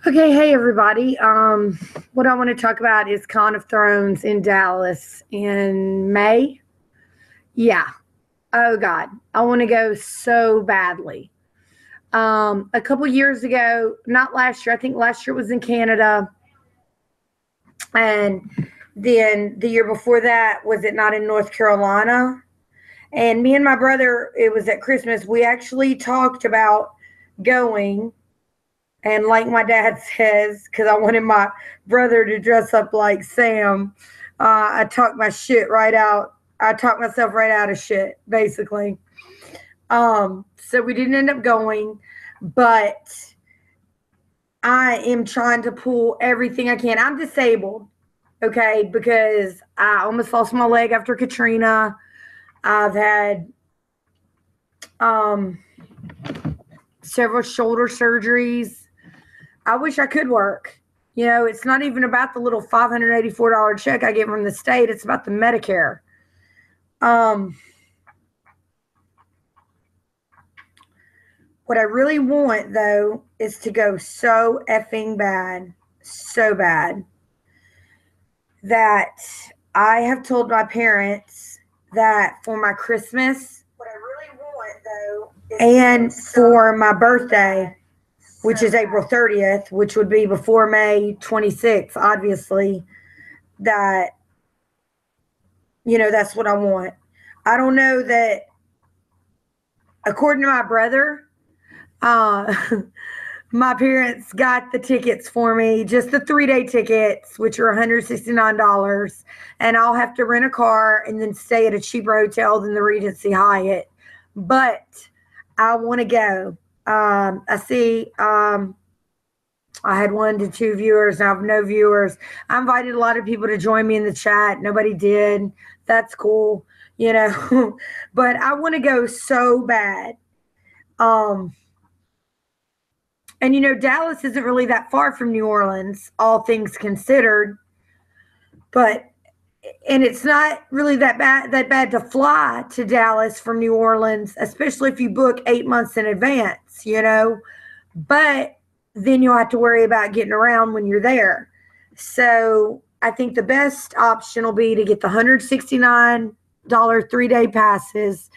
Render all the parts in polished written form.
Okay, hey everybody. What I want to talk about is Con of Thrones in Dallas in May. Yeah. Oh God, I want to go so badly. A couple years ago, not last year. I think last year was in Canada, and then the year before that was it not in North Carolina? And me and my brother, it was at Christmas. We actually talked about going. And like my dad says, because I wanted my brother to dress up like Sam, I talked my shit right out. I talked myself right out of shit, basically. So we didn't end up going, but I am trying to pull everything I can. I'm disabled, okay, because I almost lost my leg after Katrina. I've had um, several shoulder surgeries. I wish I could work. You know, it's not even about the little $584 check I get from the state. It's about the Medicare. Um, what I really want, though, is to go so effing bad, so bad, that I have told my parents that for my Christmas, what I really want, though, and for my birthday, which is April 30th, which would be before May 26th, obviously, that, that's what I want. I don't know that, according to my brother, uh, my parents got the tickets for me, just the 3-day tickets, which are $169. And I'll have to rent a car and then stay at a cheaper hotel than the Regency Hyatt. But I want to go. I see I had 1 to 2 viewers. Now I have no viewers. I invited a lot of people to join me in the chat. Nobody did. That's cool, but I want to go so bad. Um, and Dallas isn't really that far from New Orleans, all things considered. But and it's not really that bad to fly to Dallas from New Orleans, especially if you book 8 months in advance. But then you'll have to worry about getting around when you're there. So I think the best option will be to get the $169 3-day passes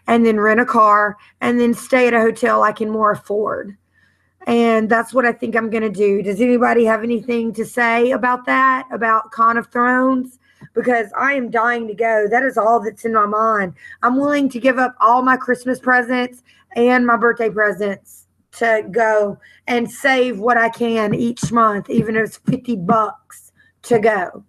and then rent a car and then stay at a hotel I can more afford. And that's what I think I'm going to do. Does anybody have anything to say about that, about Con of Thrones? Because I am dying to go. That is all that's in my mind. I'm willing to give up all my Christmas presents and my birthday presents to go and save what I can each month, even if it's $50 to go.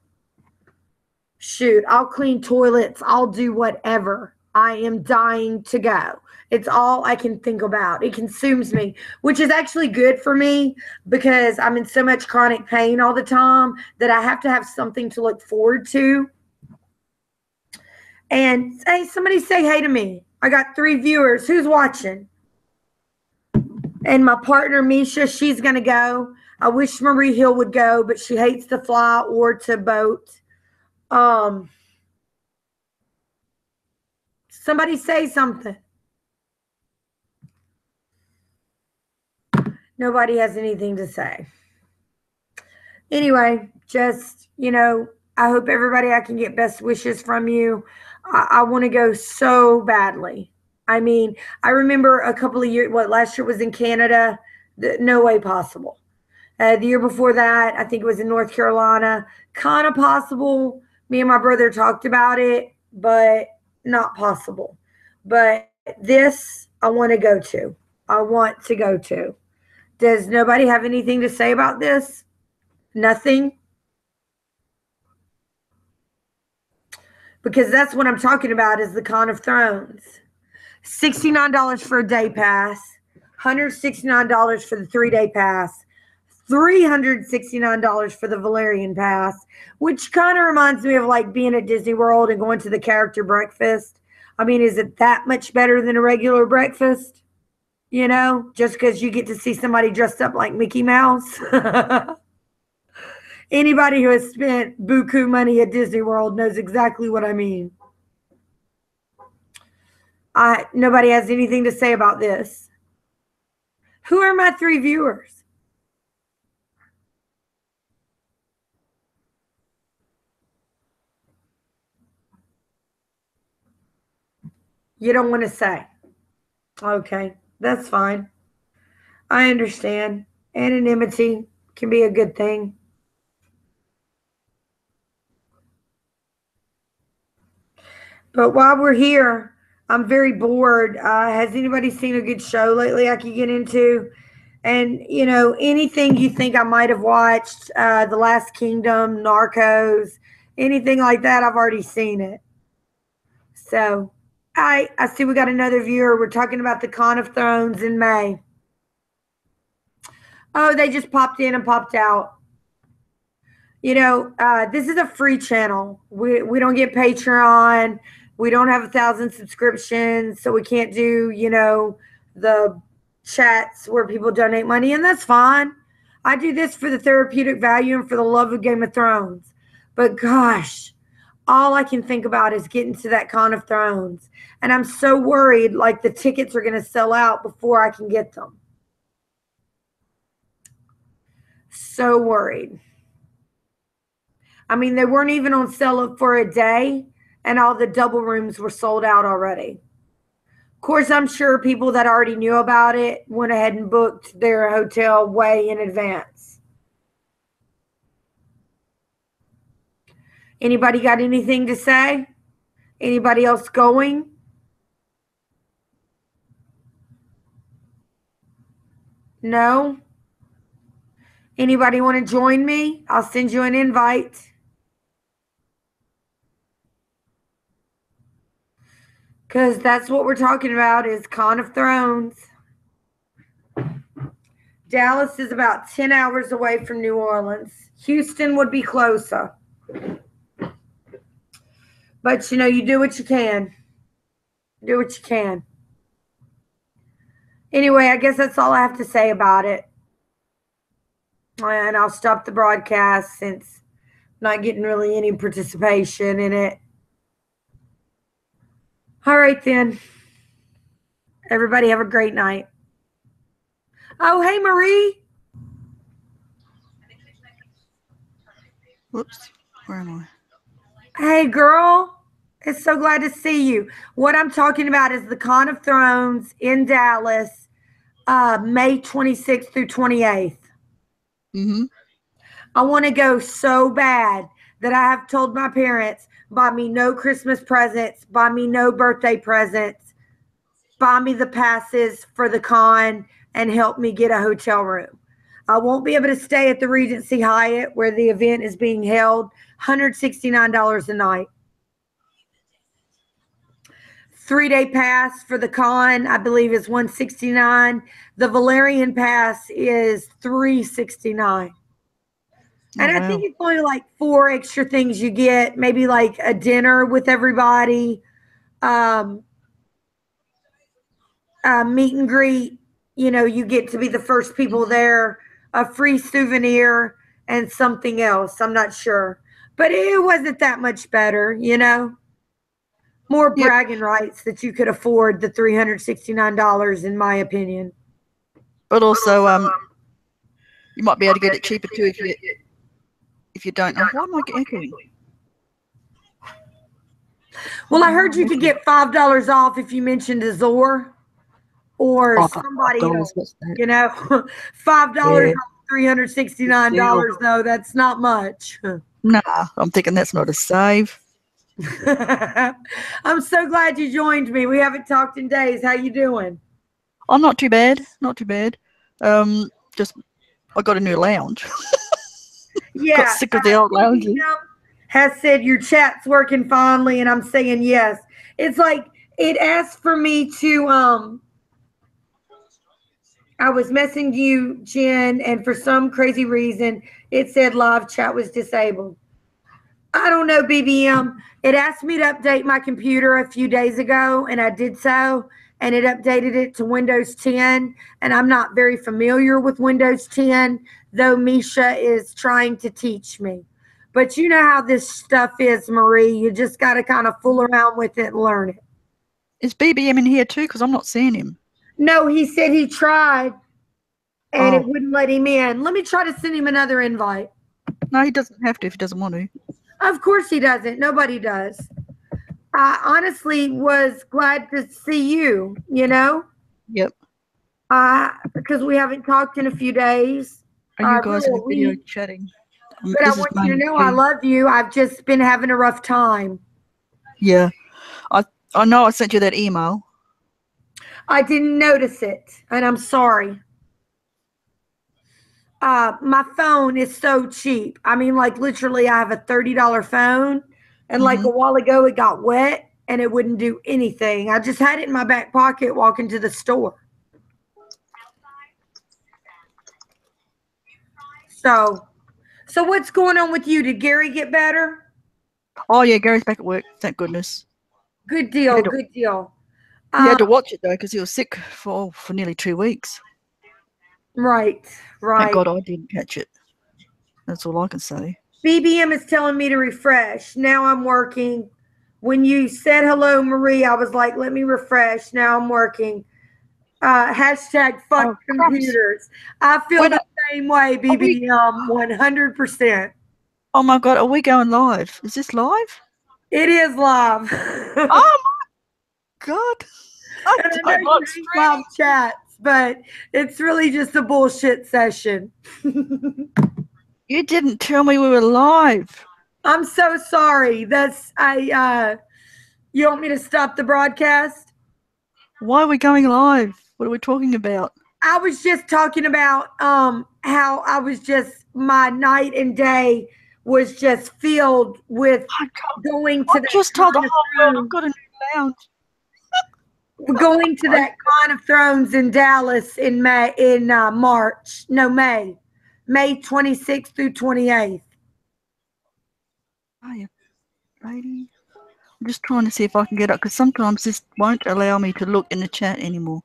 Shoot, I'll clean toilets. I'll do whatever. I am dying to go. It's all I can think about. It consumes me, which is actually good for me because I'm in so much chronic pain all the time that I have to have something to look forward to. And hey, somebody say hey to me. I got 3 viewers. Who's watching? And my partner, Misha, she's going to go. I wish Marie Hill would go, but she hates to fly or to boat. Somebody say something. Nobody has anything to say. Anyway, just, I hope everybody, I can get best wishes from you. I want to go so badly. I mean, I remember a couple of years, last year was in Canada. No way possible. The year before that, I think it was in North Carolina. Kind of possible. Me and my brother talked about it, but not possible. But this, I want to go to. I want to go to. Does nobody have anything to say about this? Nothing? Because that's what I'm talking about is the Con of Thrones. $69 for a day pass, $169 for the 3-day pass, $369 for the Valerian pass, which kind of reminds me of like being at Disney World and going to the character breakfast. I mean, is it that much better than a regular breakfast? Just because you get to see somebody dressed up like Mickey Mouse. Anybody who has spent buku money at Disney World knows exactly what I mean. Nobody has anything to say about this. Who are my 3 viewers? You don't want to say. Okay, that's fine. I understand. Anonymity can be a good thing. But while we're here, I'm very bored. Has anybody seen a good show lately I could get into? And, anything you think I might have watched, The Last Kingdom, Narcos, anything like that, I've already seen it. So I see we got another viewer. We're talking about the Con of Thrones in May. Oh, they just popped in and popped out. This is a free channel. We don't get Patreon. We don't have 1,000 subscriptions, so we can't do, the chats where people donate money, and that's fine. I do this for the therapeutic value and for the love of Game of Thrones. But gosh, all I can think about is getting to that Con of Thrones. And I'm so worried, like the tickets are going to sell out before I can get them. So worried. I mean, they weren't even on sale for a day, and all the double rooms were sold out already. Of course, I'm sure people that already knew about it went ahead and booked their hotel way in advance. Anybody got anything to say? Anybody else going? No? Anybody want to join me? I'll send you an invite. Because that's what we're talking about is Con of Thrones. Dallas is about 10 hours away from New Orleans. Houston would be closer. But, you do what you can. Do what you can. Anyway, I guess that's all I have to say about it. And I'll stop the broadcast since I'm not getting really any participation in it. All right, then. Everybody have a great night. Oh, hey, Marie. Whoops. Where am I? Hey, girl. It's so glad to see you. What I'm talking about is the Con of Thrones in Dallas, May 26th through 28th. Mm-hmm. I want to go so bad that I have told my parents, buy me no Christmas presents, buy me no birthday presents, buy me the passes for the con, and help me get a hotel room. I won't be able to stay at the Regency Hyatt where the event is being held, $169 a night. 3-day pass for the con, I believe, is $169. The Valerian pass is $369. And I think it's only like 4 extra things you get, maybe like a dinner with everybody, meet and greet. You get to be the first people there, a free souvenir, and something else. I'm not sure. But it wasn't that much better, More bragging rights that you could afford the $369, in my opinion. But also, you might be able to get it cheaper too if you don't know. Why am I echoing? Well, I heard you could get $5 off if you mentioned Azor or somebody else. $5 off $369 though. That's not much. Nah, I'm thinking that's not a save. I'm so glad you joined me. We haven't talked in days. How you doing? Oh, not too bad. Not too bad. Just I got a new lounge. Yeah. Got sick of the old lounges. Has said your chat's working finally, and I'm saying yes. It's like it asked for me to I was messaging you, Jen, and for some crazy reason it said live chat was disabled. I don't know, BBM. It asked me to update my computer a few days ago, and I did so, and it updated it to Windows 10, and I'm not very familiar with Windows 10, though Misha is trying to teach me. But you know how this stuff is, Marie. You just got to kind of fool around with it and learn it. Is BBM in here too? Because I'm not seeing him. No, he said he tried, and it wouldn't let him in. Let me try to send him another invite. No, he doesn't have to if he doesn't want to. Of course he doesn't. Nobody does. I honestly was glad to see you, Yep. because we haven't talked in a few days. Are you guys Really in a a video week. chatting? But I This is want you to mainly know I P. love you. I've just been having a rough time. Yeah. I know I sent you that email. I didn't notice it, and I'm sorry. My phone is so cheap. I mean, like literally, I have a $30 phone, and like a Mm-hmm. while ago, it got wet and it wouldn't do anything. I just had it in my back pocket walking to the store. So what's going on with you? Did Gary get better? Oh yeah, Gary's back at work. Thank goodness. Good He deal. had to, Good deal. he Uh, had to watch it though because he was sick for nearly 2 weeks. right, Thank right. God I didn't catch it. That's all I can say. BBM is telling me to refresh. Now I'm working. When you said hello, Marie, I was like, let me refresh. Now I'm working. Hashtag fuck Oh crumbs! computers. I feel When the same way, are we? BBM, 100%. Oh my God, are we going live? Is this live? It is live. Oh my God! I And I know don't you like hate live streaming. chats, but it's really just a bullshit session. You didn't tell me we were live. I'm so sorry. You want me to stop the broadcast? Why are we going live? What are we talking about? I was just talking about how I was just my night and day was just filled with I can't. going to I've that just told the con of whole world I've thrones, got a new lounge. going to I, that con of thrones in Dallas in March. No, May 26th through 28th. Hiya, lady. I'm just trying to see if I can get up because sometimes this won't allow me to look in the chat anymore.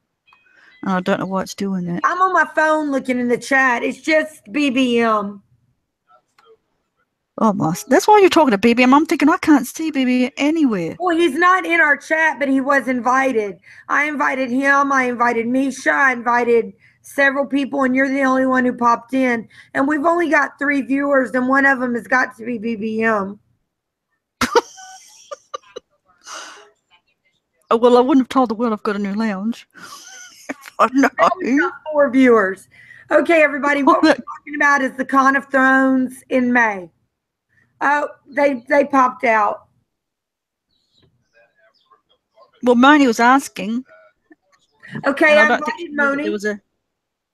And I don't know why it's doing that. I'm on my phone looking in the chat. It's just BBM. Oh my, that's why you're talking to BBM. I'm thinking I can't see BBM anywhere. Well, he's not in our chat, but he was invited. I invited him. I invited Misha. I invited several people, and you're the only one who popped in. And we've only got 3 viewers, and one of them has got to be BBM. Oh, well, I wouldn't have told the world I've got a new lounge. I know. Now we've got 4 viewers. Okay, everybody, what we're talking about is the Con of Thrones in May. Oh, they popped out. Well, Moni was asking, Okay, and I I don't think she invited knew that there Moni. was a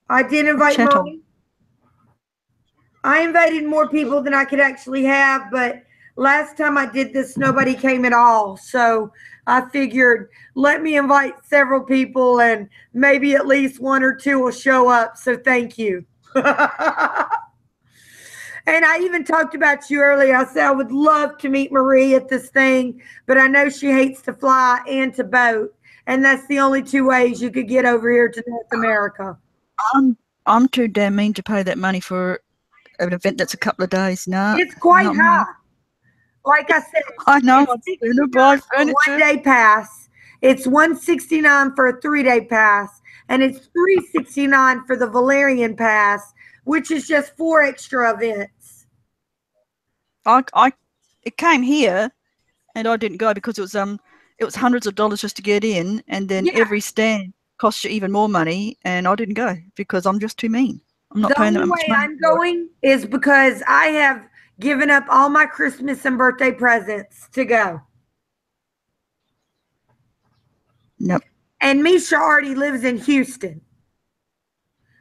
I did invite chat on. Moni. I invited more people than I could actually have, but last time I did this, nobody came at all. So I figured, let me invite several people and maybe at least 1 or 2 will show up. So thank you. And I even talked about you earlier. I said I would love to meet Marie at this thing, but I know she hates to fly and to boat. And that's the only 2 ways you could get over here to North America. I'm too damn mean to pay that money for an event that's a couple of days. Nah, It's quite not me. high. Like I said, I know. it's I'd sooner 69 buy for a furniture. 1-day pass. It's $169 for a 3-day pass, and it's $369 for the Valerian pass, which is just 4 extra events. It came here, and I didn't go because it was hundreds of dollars just to get in, and then Yeah, every stand costs you even more money, and I didn't go because I'm just too mean. I'm not the paying only that much way money I'm for it. going is because I have given up all my Christmas and birthday presents to go. Nope. And Misha already lives in Houston,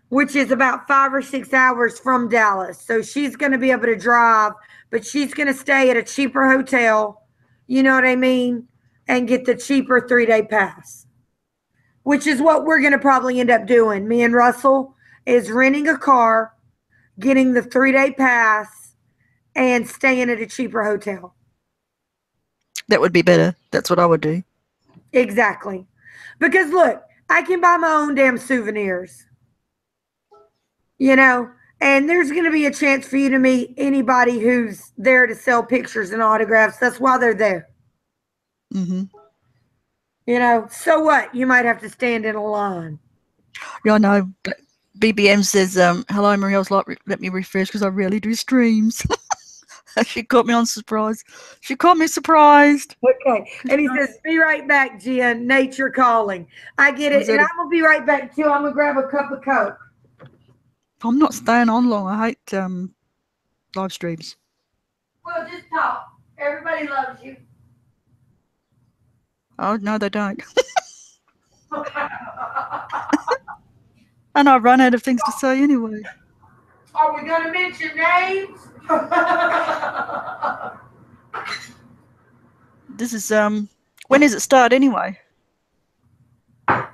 which is about 5 or 6 hours from Dallas. So she's going to be able to drive, but she's going to stay at a cheaper hotel, you know what I mean, and get the cheaper 3-day pass, which is what we're going to probably end up doing. Me and Russell is renting a car, getting the 3-day pass, and staying at a cheaper hotel. That would be better. That's what I would do. Exactly. Because look, I can buy my own damn souvenirs, and there's going to be a chance for you to meet anybody who's there to sell pictures and autographs. That's why they're there. Mm-hmm. So what? You might have to stand in a line. Yeah, I know. BBM says, hello, Marie. I was like, let me refresh because I rarely do streams. She caught me on surprise. She caught me surprised. Okay. And he says, be right back, Jen. Nature calling. I get it. And I'm going to be right back, too. I'm going to grab a cup of Coke. I'm not staying on long. I hate live streams. Well, just talk. Everybody loves you. Oh, no, they don't. And I run out of things to say anyway. Are we going to mention names? This is, when does it start anyway? I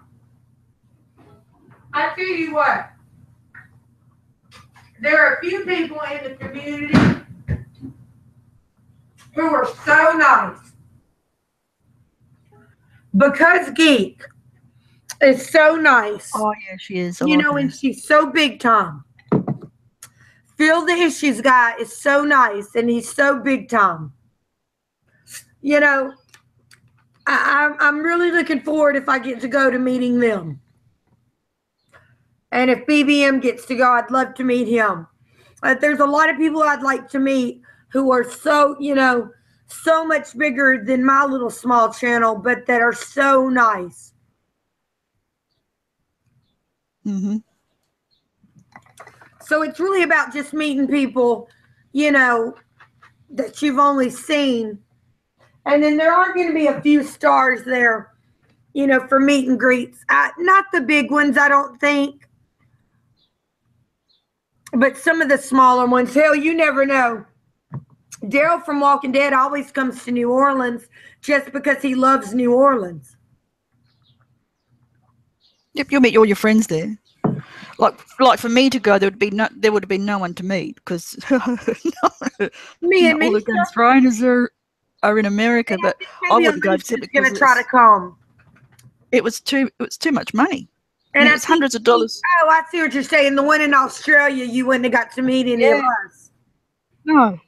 tell you what. There are a few people in the community who are so nice. Because Geek is so nice. Oh, yeah, she is. You know, and she's so big time. Phil, the Issues guy, is so nice, and he's so big time. You know, I'm really looking forward if I get to go to meeting them. And if BBM gets to go, I'd love to meet him. There's a lot of people I'd like to meet who are so, you know, so much bigger than my little small channel, but that are so nice. Mm-hmm. So it's really about just meeting people, you know, that you've only seen. And then there are going to be a few stars there, you know, for meet and greets. Not the big ones, I don't think. But some of the smaller ones. Hell, you never know. Daryl from Walking Dead always comes to New Orleans just because he loves New Orleans. Yep, you'll meet all your friends there. Like for me to go, there would have been no one to meet because Me and all the Game of Thrones are in America, but I wouldn't go to it going to try to come. It was too much money. And it's hundreds of dollars. Oh, I see what you're saying. The one in Australia, you wouldn't have got to meet any of us. No.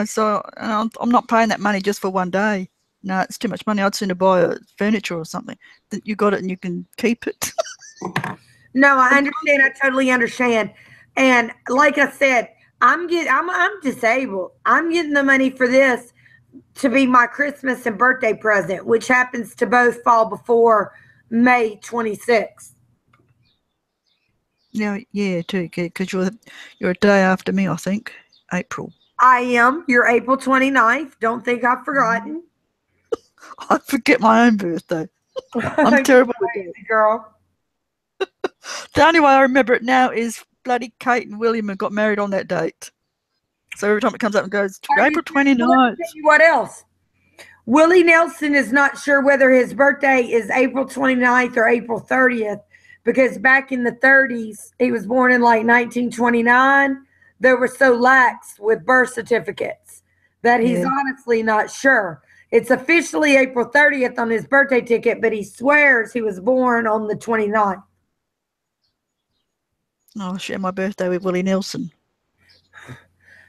So I'm not paying that money just for one day. No, it's too much money. I'd sooner buy furniture or something. You got it and you can keep it. No, I understand. I totally understand. And like I said, I'm disabled. I'm getting the money for this to be my Christmas and birthday present, which happens to both fall before May 26th. Yeah, too, because you're a day after me, I think. April. I am. You're April 29th. Don't think I've forgotten. I forget my own birthday. I'm terrible with it, girl. The only way I remember it now is bloody Kate and William have got married on that date. So every time it comes up and goes, April 29th. What else? Willie Nelson is not sure whether his birthday is April 29th or April 30th. Because back in the 30s, he was born in like 1929. They were so lax with birth certificates that he's honestly not sure. It's officially April 30th on his birthday ticket, but he swears he was born on the 29th. I'll share my birthday with Willie Nelson.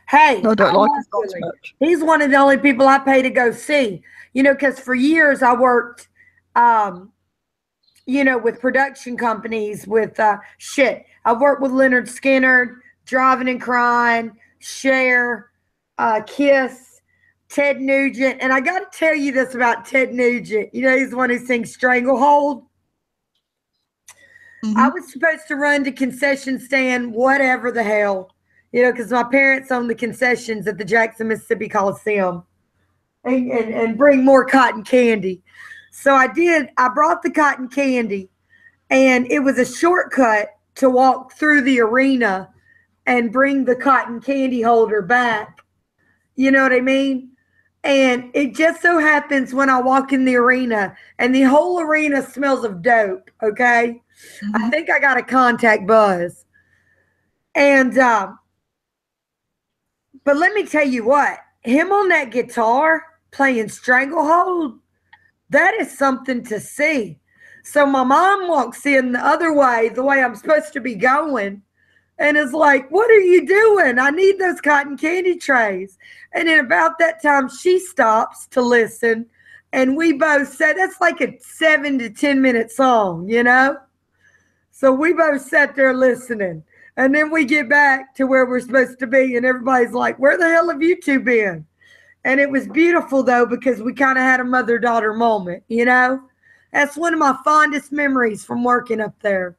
Hey, I don't like his songs much. He's one of the only people I pay to go see. You know, because for years I worked you know, with production companies, with I've worked with Leonard Skinner, Driving and Crying, Cher, Kiss, Ted Nugent. And I got to tell you this about Ted Nugent. You know, he's the one who sings Stranglehold. Mm-hmm. I was supposed to run to concession stand, whatever the hell, you know, because my parents own the concessions at the Jackson, Mississippi Coliseum and bring more cotton candy. So I brought the cotton candy, and it was a shortcut to walk through the arena and bring the cotton candy holder back. You know what I mean? And it just so happens when I walk in the arena, and the whole arena smells of dope, okay? Mm-hmm. I think I got a contact buzz. And, but let me tell you what, him on that guitar playing Stranglehold, that is something to see. So my mom walks in the other way, the way I'm supposed to be going, and is like, what are you doing? I need those cotton candy trays. And in about that time, she stops to listen. And we both said, that's like a 7 to 10 minute song, you know? So we both sat there listening. And then we get back to where we're supposed to be, and everybody's like, where the hell have you two been? And it was beautiful, though, because we kind of had a mother-daughter moment, you know? That's one of my fondest memories from working up there.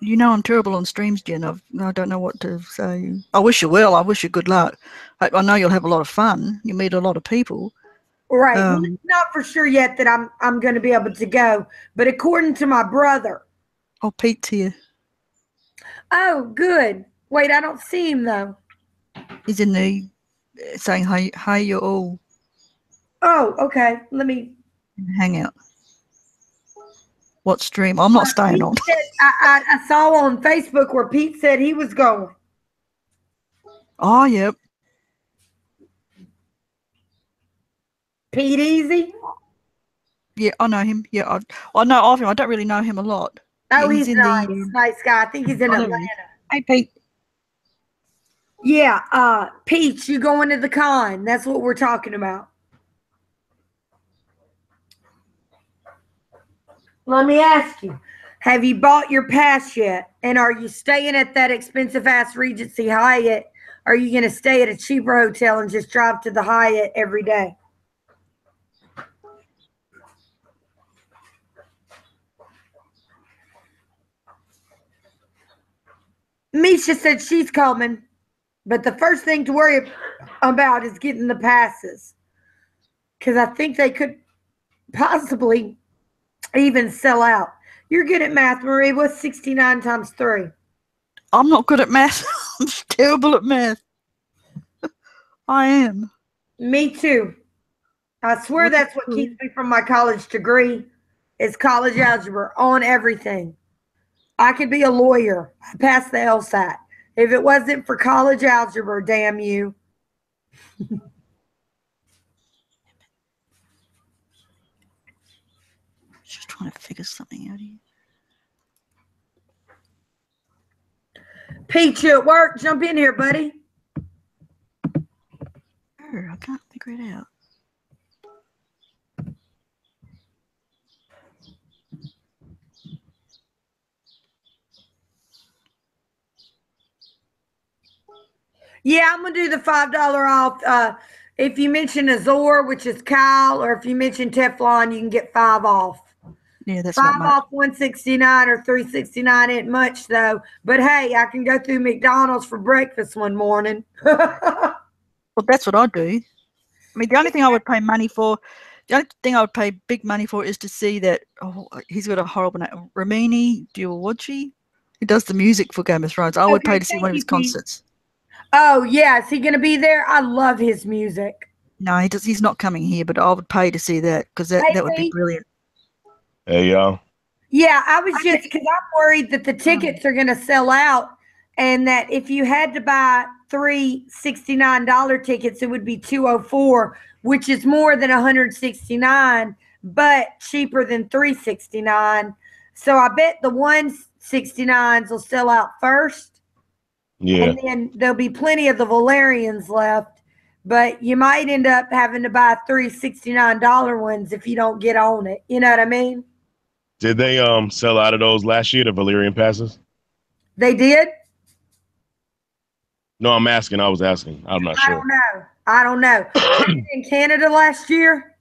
You know I'm terrible on streams, Jen. I don't know what to say. I wish you well. I wish you good luck. I know you'll have a lot of fun. You meet a lot of people. Right. Well, it's not for sure yet that I'm going to be able to go, but according to my brother. Oh, Pete's here. Oh, good. Wait, I don't see him though. He's in the saying hi, you're all. Oh, okay. Let me hang out. What stream? I'm not staying on. Said, I saw on Facebook where Pete said he was going. Oh, yep. Pete Easy? Yeah, I know him. Yeah, I know of him. I don't really know him a lot. Oh, yeah, he's nice. Nice guy. I think he's in Atlanta. Hey, Pete. Yeah, Pete, you going to the con. That's what we're talking about. Let me ask you, have you bought your pass yet? And are you staying at that expensive-ass Regency Hyatt? Or are you going to stay at a cheaper hotel and just drive to the Hyatt every day? Misha said she's coming, but the first thing to worry about is getting the passes. Because I think they could possibly even sell out. You're good at math, Marie. What's 69 times 3? I'm not good at math. I'm terrible at math. I am. Me too. I swear that's what keeps me from my college degree is college algebra on everything. I could be a lawyer. I passed the LSAT. If it wasn't for college algebra, damn you. Just trying to figure something out here. Pete, you at work? Jump in here, buddy. I can't figure it out. Yeah, I'm going to do the $5 off. If you mention Azor, which is Kyle, or if you mention Teflon, you can get 5 off. Yeah, that's 5 off $169 or $369 ain't much though. But hey, I can go through McDonald's for breakfast one morning. Well, that's what I do. I mean, the only thing I would pay money for, the only thing I would pay big money for is to see that, he's got a horrible name, Ramini Diawuchi, who does the music for Game of Thrones. I would pay to see one of his concerts. Oh, yeah. Is he going to be there? I love his music. No, he's not coming here, but I would pay to see that because that would be brilliant. Hey, y'all. Yeah, I was just because I'm worried that the tickets are going to sell out and that if you had to buy 3 $69 tickets, it would be $204, which is more than $169, but cheaper than $369. So I bet the $169s will sell out first. Yeah. And then there'll be plenty of the Valerians left, but you might end up having to buy 3 $69 ones if you don't get on it. You know what I mean? Did they sell out of those last year, the Valerian passes? They did? No, I'm asking. I was asking. I'm not sure. I don't know. Was it in Canada last year?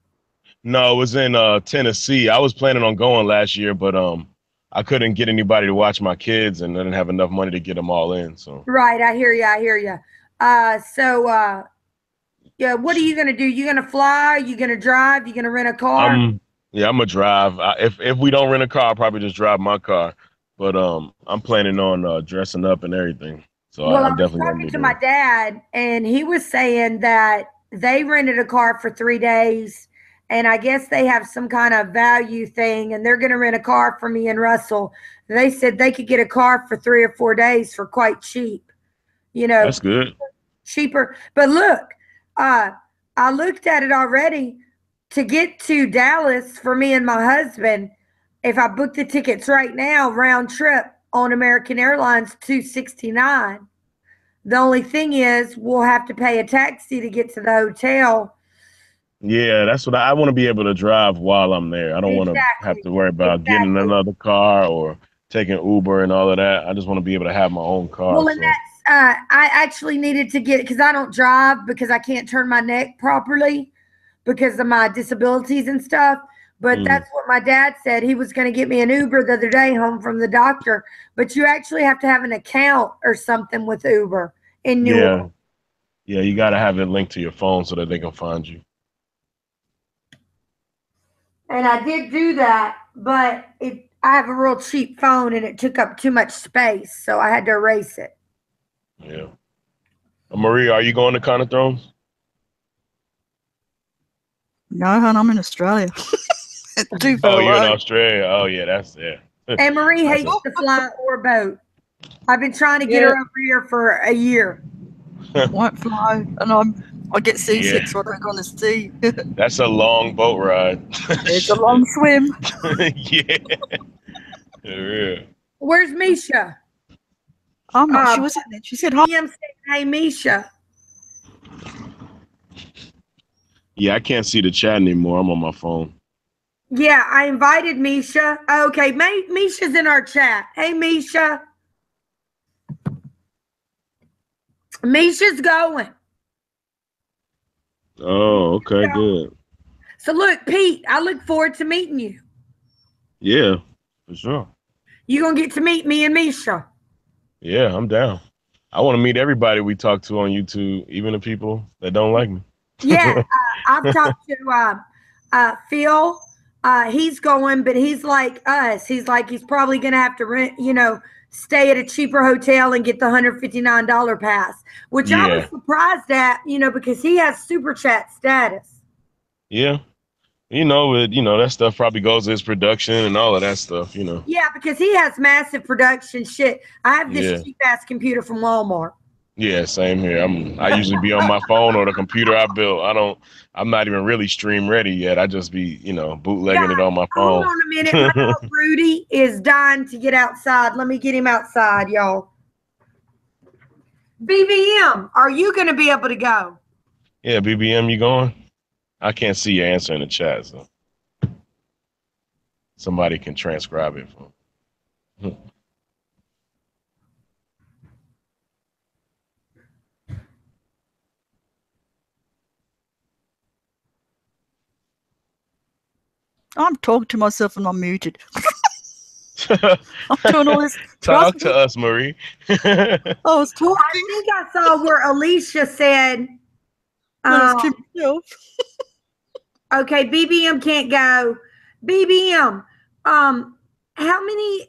No, it was in Tennessee. I was planning on going last year, but I couldn't get anybody to watch my kids, and I didn't have enough money to get them all in. So right, I hear you. Yeah, what are you gonna do? You gonna fly? You gonna drive? You gonna rent a car? Yeah, I'm gonna drive. If we don't rent a car, I'll probably just drive my car. But I'm planning on dressing up and everything. So well, I'm I was definitely talking to my dad, and he was saying that they rented a car for 3 days, and I guess they have some kind of value thing, and they're going to rent a car for me and Russell. They said they could get a car for 3 or 4 days for quite cheap. You know, that's good. Cheaper. But look, I looked at it already. To get to Dallas for me and my husband, if I book the tickets right now, round trip on American Airlines, $269. The only thing is we'll have to pay a taxi to get to the hotel. Yeah, that's what I want to be able to drive while I'm there. I don't want to have Exactly. to worry about getting in Exactly. another car or taking Uber and all of that. I just want to be able to have my own car. Well, and So, that's I actually needed to get because I don't drive because I can't turn my neck properly because of my disabilities and stuff. But mm, that's what my dad said. He was going to get me an Uber the other day home from the doctor. But you actually have to have an account or something with Uber in New yeah, Orleans. yeah, you got to have it linked to your phone so that they can find you. And I did do that, but I have a real cheap phone and it took up too much space, so I had to erase it. Yeah. Marie, are you going to Con of Thrones? No, hon, I'm in Australia. It's too Oh, far you're in away. Australia. Oh, yeah, that's And Marie that's hates to fly or boat. I've been trying to get Yeah, her over here for a year. won't fly, and I get yeah, seasick, so I don't go on the sea. that's a long boat ride. It's a Shit. long swim. Yeah, yeah. Where's Misha? I'm not sure. She said hi. BBM said, "Hey, Misha." Yeah, I can't see the chat anymore. I'm on my phone. Yeah, I invited Misha. Okay, Misha's in our chat. Hey, Misha. Misha's going. Oh, okay, good. So look, Pete, I look forward to meeting you. Yeah, for sure. You gonna get to meet me and Misha. Yeah, I'm down. I want to meet everybody we talk to on YouTube, even the people that don't like me. Yeah, I've talked to Phil. He's going, but he's like us. He's like he's probably gonna have to rent, stay at a cheaper hotel and get the $159 pass, which I was Yeah, surprised at, because he has super chat status. yeah. That stuff probably goes to his production and all of that stuff. Yeah, because he has massive production shit. I have this Yeah. cheap ass computer from Walmart. Yeah, same here. I usually be on my phone or the computer I built. I'm not even really stream ready yet. I just be, bootlegging it Guys, on my hold phone. on a minute. My dog Rudy is dying to get outside. Let me get him outside, y'all. BBM, are you going to be able to go? Yeah, BBM, you going? I can't see your answer in the chat, so somebody can transcribe it for me. I'm talking to myself and I'm muted. I'm doing all this. Talk Trust to me. us, Marie. I was talking. I think I saw where Alicia said, Well, it's to myself. okay, BBM can't go. BBM, how many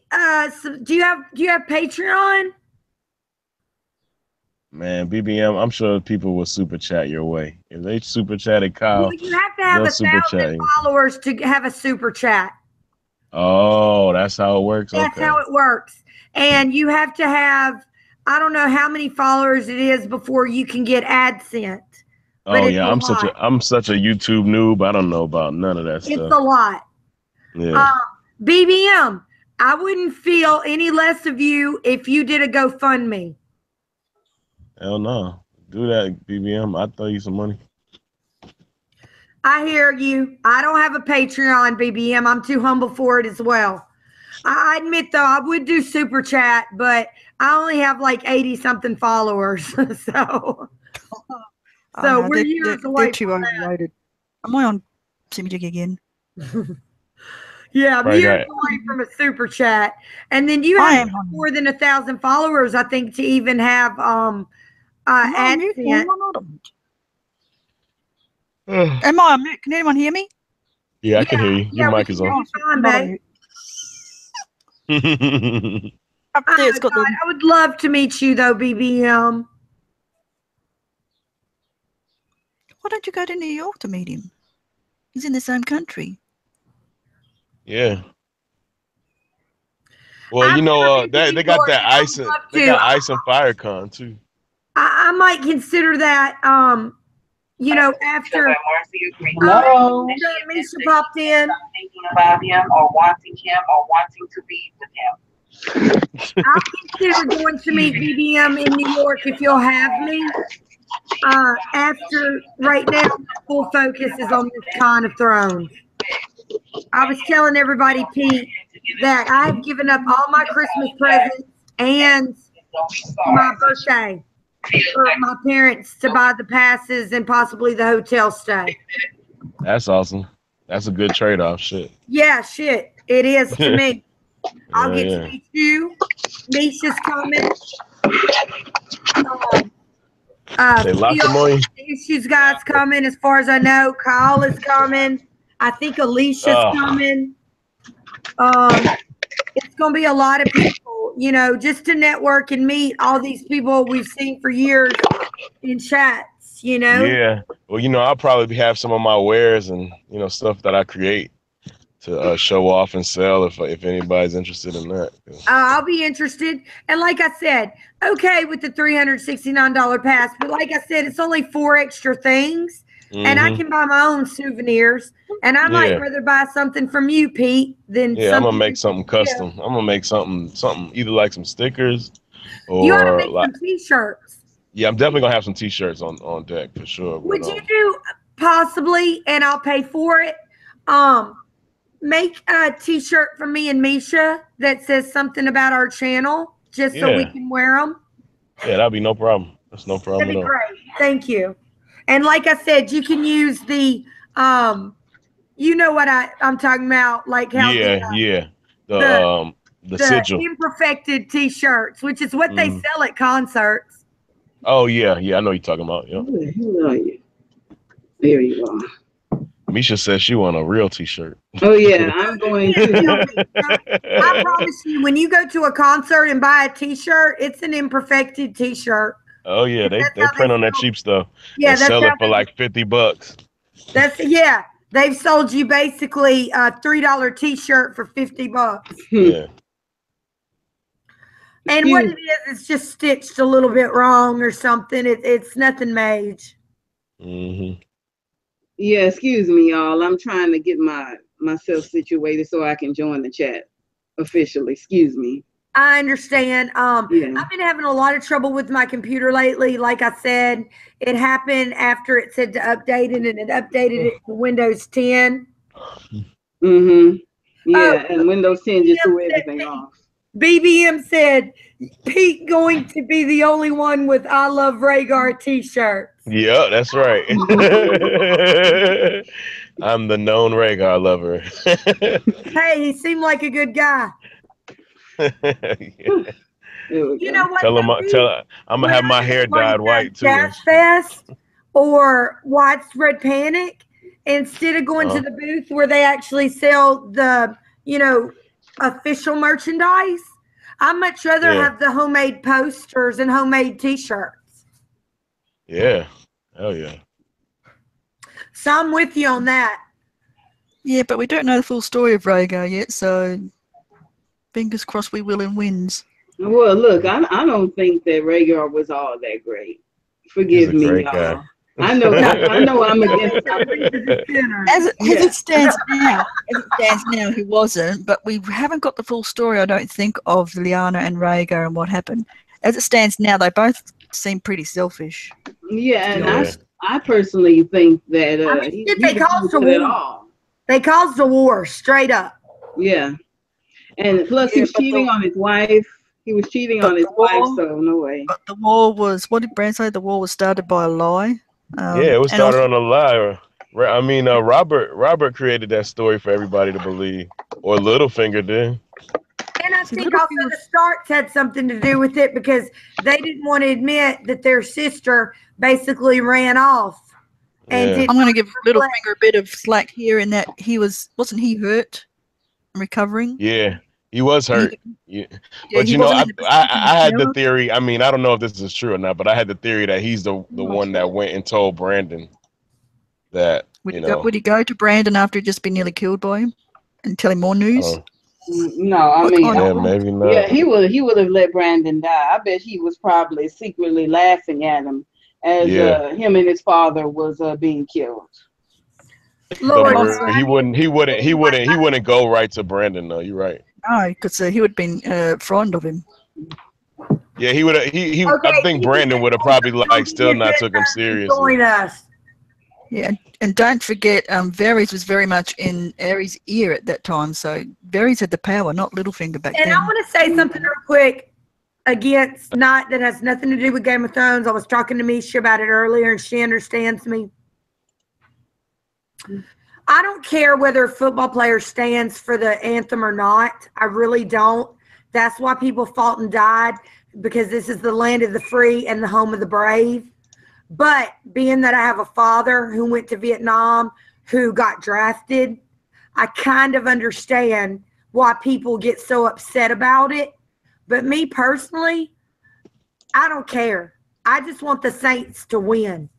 do you have Patreon? Man, BBM, I'm sure people will super chat your way. If they super chatted Well, Kyle, you have to have they'll a super 1,000 chat you. followers to have a super chat. Oh, that's how it works? That's Okay. how it works. And you have to have, I don't know how many followers it is before you can get AdSense. But Oh it's yeah, a lot. I'm such a YouTube noob. I don't know about none of that It's stuff. a lot. Yeah. BBM, I wouldn't feel any less of you if you did a GoFundMe. Hell no. Do that, BBM. I'll throw you some money. I hear you. I don't have a Patreon, BBM. I'm too humble for it as well. I admit, though, I would do super chat, but I only have like 80 something followers. so No, we're years away they're too from overrated. Am I on Simijig again? that. Yeah, I'm Probably years got away from a super chat. And then you I have am on. more than 1,000 followers, I think, to even have Am I on mute? Or AdSense. am I not on mute? Am I on mute? Can anyone hear me? Yeah, I can hear you. Your Yeah, we mic can is hear on. you fine, I'm not on babe. mute. Up Oh, there, it's got God, the. I would love to meet you, though, BBM. Why don't you go to New York to meet him? He's in the same country. Yeah. Well, I've never been to they New got York, that and I ice would and love they to. got ice and fire con too. I might consider that, after Hello. Misha popped in. Thinking about him or wanting to be with him. I'll consider going to meet BBM in New York if you'll have me. After right now, full focus is on this Con of Thrones. I was telling everybody, Pete, that I've given up all my Christmas presents and my birthday for my parents to buy the passes and possibly the hotel stay. That's awesome. That's a good trade-off. Shit. Yeah, shit. It is to me. I'll Yeah, get to meet you. Misha's coming. They locked them on you? Issues guy's coming, as far as I know. Kyle is coming. I think Alicia's coming. It's going to be a lot of people, you know, just to network and meet all these people we've seen for years in chats, you know? Yeah. Well, you know, I'll probably have some of my wares and, you know, stuff that I create to show off and sell if anybody's interested in that. I'll be interested. And like I said, okay with the $369 pass, but like I said, it's only 4 extra things. And I can buy my own souvenirs. And I might rather buy something from you, Pete, than I'm gonna make something custom. I'm gonna make something either like some stickers or you ought to make some t-shirts. Yeah, I'm definitely gonna have some t-shirts on deck for sure. Would you do possibly, and I'll pay for it, make a t-shirt for me and Misha that says something about our channel, just so we can wear them? Yeah, that'd be no problem. That's no problem That'd at be all. great. Thank you. And like I said, you can use the, you know what I'm talking about, like how the sigil, imperfected t-shirts, which is what they sell at concerts. Oh yeah, I know what you're talking about. Yeah. Who are you? There you are. Misha says she want a real t-shirt. Oh yeah, I'm going to. I promise you, when you go to a concert and buy a t-shirt, it's an imperfected t-shirt. Oh yeah, they print on that cheap stuff. Yeah, they sell it for like $50. They've sold you basically a $3 t-shirt for $50. Yeah. And what it is, it's just stitched a little bit wrong or something. It's nothing major. Yeah, excuse me, y'all. I'm trying to get myself situated so I can join the chat officially. Excuse me. I understand. I've been having a lot of trouble with my computer lately. Like I said, it happened after it said to update it, and it updated it to Windows 10. Yeah, and Windows 10 just threw everything off. BBM said, Pete going to be the only one with I Love Rhaegar t-shirts. Yeah, that's right. I'm the known Rhaegar lover. Hey, he seemed like a good guy. You know what? Tell him I'm gonna have my hair dyed white too. Gas Fest or Widespread Panic, instead of going to the booth where they actually sell the, you know, official merchandise, I'd much rather have the homemade posters and homemade t-shirts. Yeah. Hell yeah. So I'm with you on that. Yeah, but we don't know the full story of Rhaegar yet, so fingers crossed we will and wins. Well, look, I don't think that Rhaegar was all that great. Forgive me, y'all. I know I'm against as it stands now, he wasn't, but we haven't got the full story, I don't think, of Lyanna and Rhaegar and what happened. As it stands now, they both seem pretty selfish. Yeah, and I personally think that they caused a war. They caused a war, straight up. Yeah. And plus he was cheating on his wife. He was cheating on his wife, so no way. But the war was, what did Bran say? The war was started by a lie. Yeah, it was started on a lie. I mean, Robert created that story for everybody to believe, or Littlefinger did. And I think also the Starks had something to do with it, because they didn't want to admit that their sister basically ran off. And I'm going to give Littlefinger a bit of slack here in that wasn't he hurt and recovering? Yeah. He was hurt. But you know, I had the theory. I mean, I don't know if this is true or not, but I had the theory that he's the one that went and told Brandon that, would he go to Brandon after he'd just been nearly killed by him and tell him more news? No, I mean, maybe not. Yeah, he would have let Brandon die. I bet he was probably secretly laughing at him as him and his father was being killed. Lord, he wouldn't go right to Brandon though. You're right. No, because he would have been frightened of him. Yeah, he would have. He Okay, I think Brandon would have probably like still not took him seriously. Join us. Yeah, and don't forget, Varys was very much in Aerys' ear at that time. So Varys had the power, not Littlefinger back And then. I want to say something real quick against not that has nothing to do with Game of Thrones. I was talking to Misha about it earlier, and she understands me. I don't care whether a football player stands for the anthem or not. I really don't. That's why people fought and died, because this is the land of the free and the home of the brave. But being that I have a father who went to Vietnam, who got drafted, I kind of understand why people get so upset about it. But me personally, I don't care. I just want the Saints to win.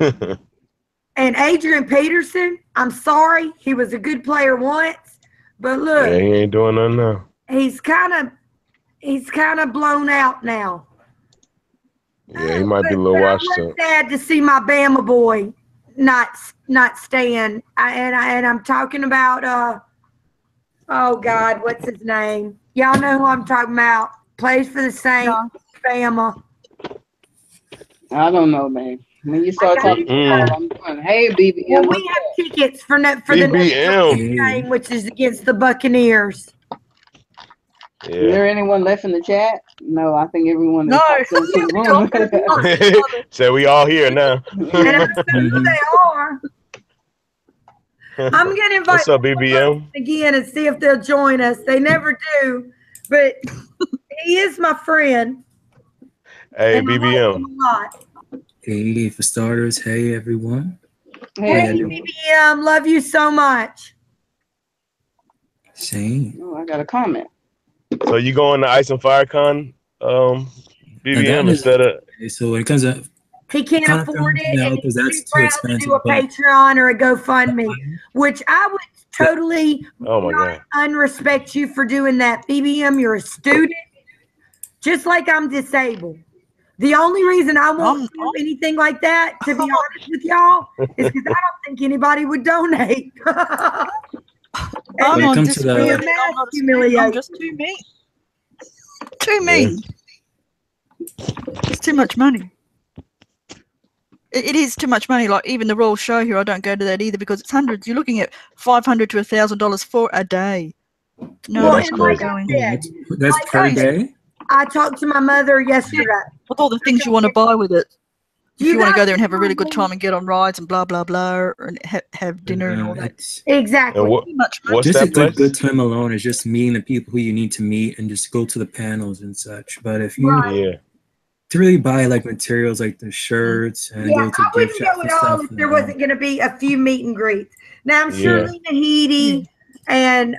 And Adrian Peterson, I'm sorry, he was a good player once, but look, yeah, he ain't doing nothing now. He's kind of blown out now. Yeah, he might be a little washed up. I'm sad to see my Bama boy not staying. And I'm talking about oh God, what's his name? Y'all know who I'm talking about. Plays for the Saints, Bama. I don't know, man. When you start talking about, I'm going, hey, BBM. Well, we have tickets for the next game, which is against the Buccaneers. Yeah. Is there anyone left in the chat? No, I think everyone. No. So we all here now. And I don't know who they are. I'm gonna invite What's up, BBM? again and see if they'll join us. They never do, but he is my friend. Hey, BBM. Hey, for starters, hey everyone. Hey, BBM, love you so much. Same. Oh, I got a comment. So you going to Ice and Fire Con, BBM, instead of? So when it comes up, he can't afford it, and he's that's too proud to do a Patreon or a GoFundMe, which I would totally unrespect you for doing that. BBM, you're a student, just like I'm disabled. The only reason I won't do anything like that, to be honest with y'all, is because I don't think anybody would donate. I'm on disability. I'm just too mean. Too mean. It's too much money. It is too much money. Like even the Royal Show here, I don't go to that either because it's hundreds. You're looking at $500 to $1,000 for a day. No, that's crazy. That's per day. I talked to my mother yesterday. With all the things you want to buy with it. If you want to go there and have a really good time and get on rides and blah, blah, blah, and have dinner and all that. Exactly. What's just that place? A good time alone is just meeting the people who you need to meet and just go to the panels and such. But if you to really buy like materials like the shirts and go to gift shops and stuff, if there wasn't going to be a few meet and greets. Now I'm sure Lena Headey and